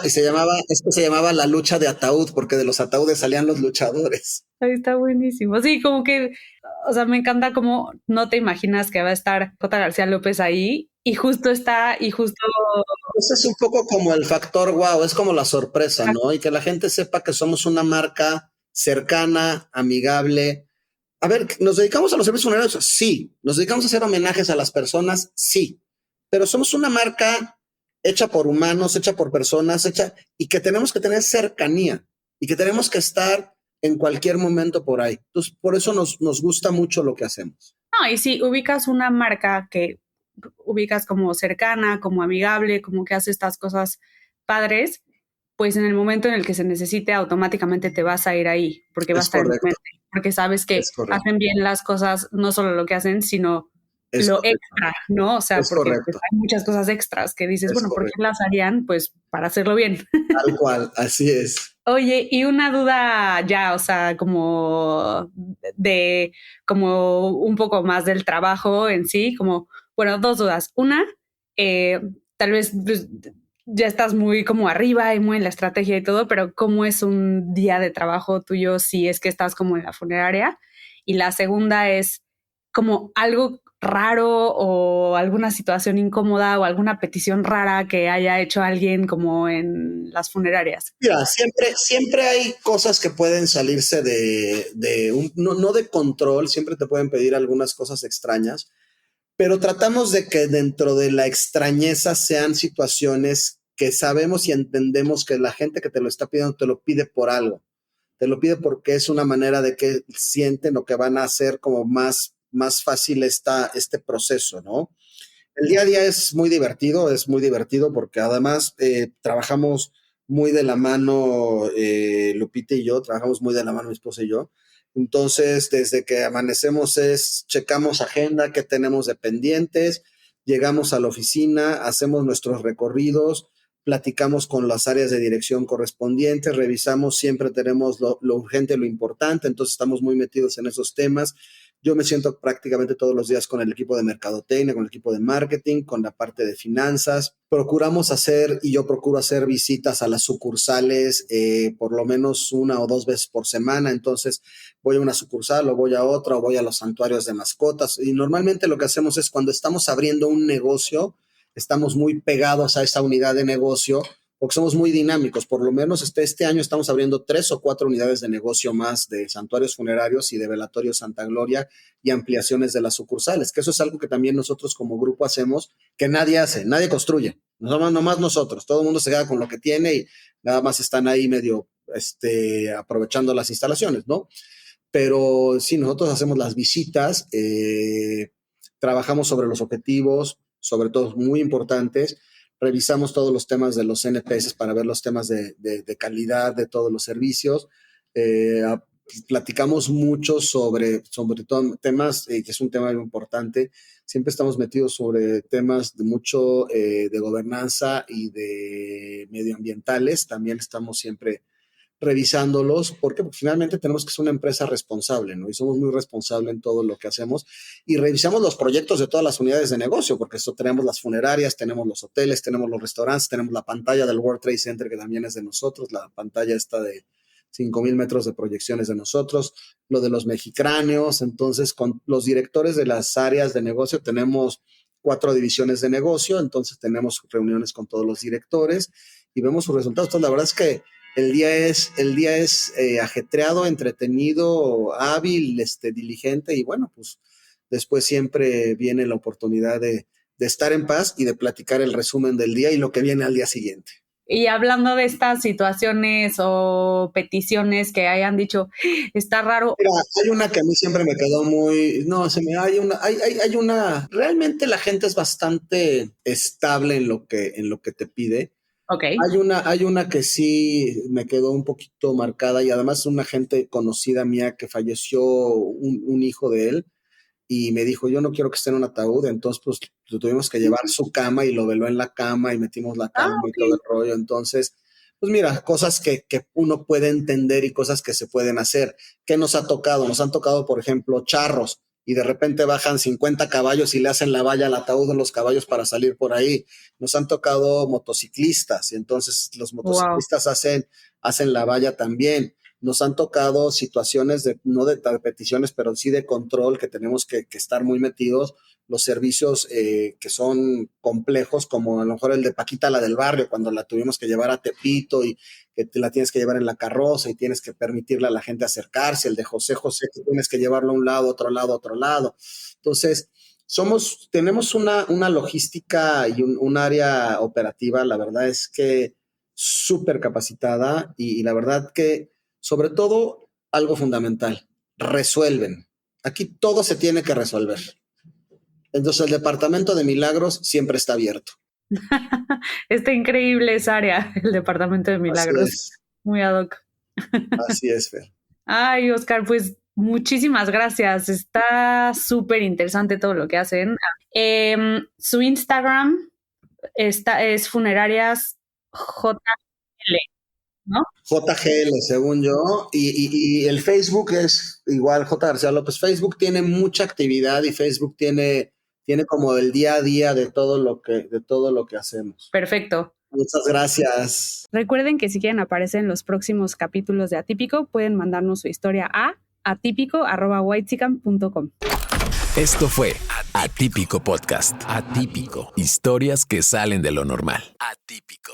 Speaker 1: Es que se llamaba la lucha de ataúd, porque de los ataúdes salían los luchadores.
Speaker 3: Ahí está buenísimo. Sí, como que, o sea, me encanta como no te imaginas que va a estar J. García López ahí y justo está, y justo...
Speaker 1: Eso es un poco como el factor wow, es como la sorpresa, ¿no? Y que la gente sepa que somos una marca cercana, amigable. A ver, ¿nos dedicamos a los servicios funerarios? Sí. ¿Nos dedicamos a hacer homenajes a las personas? Sí. Pero somos una marca hecha por humanos, hecha por personas, y que tenemos que tener cercanía y que tenemos que estar en cualquier momento por ahí. Entonces, por eso nos gusta mucho lo que hacemos.
Speaker 3: No, y si ubicas una marca que ubicas como cercana, como amigable, como que hace estas cosas padres, pues en el momento en el que se necesite automáticamente te vas a ir ahí, porque va a
Speaker 1: Es
Speaker 3: estar en tu
Speaker 1: correcto,
Speaker 3: mente, porque sabes que
Speaker 1: es correcto,
Speaker 3: hacen bien las cosas, no solo lo que hacen, sino
Speaker 1: es
Speaker 3: lo
Speaker 1: correcto,
Speaker 3: extra, ¿no? O sea,
Speaker 1: es
Speaker 3: porque pues,
Speaker 1: correcto,
Speaker 3: hay muchas cosas extras que dices,
Speaker 1: es
Speaker 3: bueno, ¿por qué
Speaker 1: correcto.
Speaker 3: las harían? Pues para hacerlo bien.
Speaker 1: Tal cual, así es.
Speaker 3: Oye, y una duda ya, o sea, como un poco más del trabajo en sí, como, bueno, dos dudas. Una, eh, tal vez pues, ya estás muy como arriba y muy en la estrategia y todo, pero ¿cómo es un día de trabajo tuyo si es que estás como en la funeraria? Y la segunda es como algo raro o alguna situación incómoda o alguna petición rara que haya hecho alguien como en las funerarias.
Speaker 1: Mira, siempre hay cosas que pueden salirse no de control, siempre te pueden pedir algunas cosas extrañas, pero tratamos de que dentro de la extrañeza sean situaciones que sabemos y entendemos que la gente que te lo está pidiendo te lo pide por algo, te lo pide porque es una manera de que sienten o que van a hacer como más fácil este proceso, ¿no? El día a día es muy divertido porque además trabajamos muy de la mano, Lupita y yo, trabajamos muy de la mano mi esposa y yo. Entonces, desde que amanecemos checamos agenda, qué tenemos de pendientes, llegamos a la oficina, hacemos nuestros recorridos, platicamos con las áreas de dirección correspondientes, revisamos, siempre tenemos lo urgente, lo importante, entonces estamos muy metidos en esos temas. Yo me siento prácticamente todos los días con el equipo de mercadotecnia, con el equipo de marketing, con la parte de finanzas. Procuramos hacer, y yo procuro hacer visitas a las sucursales por lo menos 1 o 2 veces por semana. Entonces voy a una sucursal o voy a otra o voy a los santuarios de mascotas. Y normalmente lo que hacemos es cuando estamos abriendo un negocio, estamos muy pegados a esa unidad de negocio porque somos muy dinámicos. Por lo menos este año estamos abriendo 3 o 4 unidades de negocio más de santuarios funerarios y de velatorio Santa Gloria y ampliaciones de las sucursales, que eso es algo que también nosotros como grupo hacemos, que nadie hace, nadie construye, nomás nosotros, todo el mundo se queda con lo que tiene y nada más están ahí medio aprovechando las instalaciones, ¿no? Pero sí, nosotros hacemos las visitas, trabajamos sobre los objetivos, sobre todo muy importantes, revisamos todos los temas de los NPS para ver los temas de calidad de todos los servicios, eh, platicamos mucho sobre todo temas, que es un tema muy importante, siempre estamos metidos sobre temas de mucho de gobernanza y de medioambientales, también estamos siempre revisándolos, porque finalmente tenemos que ser una empresa responsable, ¿no? Y somos muy responsables en todo lo que hacemos y revisamos los proyectos de todas las unidades de negocio, porque esto tenemos las funerarias, tenemos los hoteles, tenemos los restaurantes, tenemos la pantalla del World Trade Center que también es de nosotros, la pantalla está de 5,000 metros de proyecciones de nosotros, lo de los mexicráneos. Entonces con los directores de las áreas de negocio tenemos 4 divisiones de negocio, entonces tenemos reuniones con todos los directores y vemos sus resultados. Entonces la verdad es que el día es ajetreado, entretenido, hábil, diligente y bueno, pues después siempre viene la oportunidad de estar en paz y de platicar el resumen del día y lo que viene al día siguiente.
Speaker 3: Y hablando de estas situaciones o peticiones que hayan dicho, está raro.
Speaker 1: Mira, hay una que a mí siempre me quedó muy, no, hay una, realmente la gente es bastante estable en lo que te pide.
Speaker 3: Ok.
Speaker 1: Hay una que sí me quedó un poquito marcada y además una gente conocida mía que falleció un hijo de él y me dijo, yo no quiero que esté en un ataúd, entonces pues lo tuvimos que llevar su cama y lo veló en la cama y metimos la cama y todo el rollo. Entonces, pues mira, cosas que uno puede entender y cosas que se pueden hacer. ¿Qué nos ha tocado? Nos han tocado, por ejemplo, charros y de repente bajan 50 caballos y le hacen la valla al ataúd a los caballos para salir por ahí. Nos han tocado motociclistas y entonces los motociclistas hacen la valla también. Nos han tocado situaciones no de peticiones, pero sí de control, que tenemos que estar muy metidos, los servicios que son complejos, como a lo mejor el de Paquita, la del barrio, cuando la tuvimos que llevar a Tepito y que te la tienes que llevar en la carroza y tienes que permitirle a la gente acercarse, el de José José, que tienes que llevarlo a un lado, otro lado, otro lado. Entonces, tenemos una logística y un área operativa, la verdad es que súper capacitada y la verdad que sobre todo, algo fundamental, resuelven. Aquí todo se tiene que resolver. Entonces, el departamento de milagros siempre está abierto.
Speaker 3: Está increíble esa área, el departamento de milagros. Muy ad hoc.
Speaker 1: Así es, Fer.
Speaker 3: Ay, Oscar, pues muchísimas gracias. Está súper interesante todo lo que hacen. Su Instagram es Funerarias JL, ¿no?
Speaker 1: JGL, según yo, y el Facebook es igual, J. García López. Facebook tiene mucha actividad y Facebook tiene como el día a día de todo lo que hacemos.
Speaker 3: Perfecto.
Speaker 1: Muchas gracias.
Speaker 3: Recuerden que si quieren aparecer en los próximos capítulos de Atípico, pueden mandarnos su historia a atípico@whitezican.com.
Speaker 2: Esto fue Atípico Podcast. Atípico. Historias que salen de lo normal. Atípico.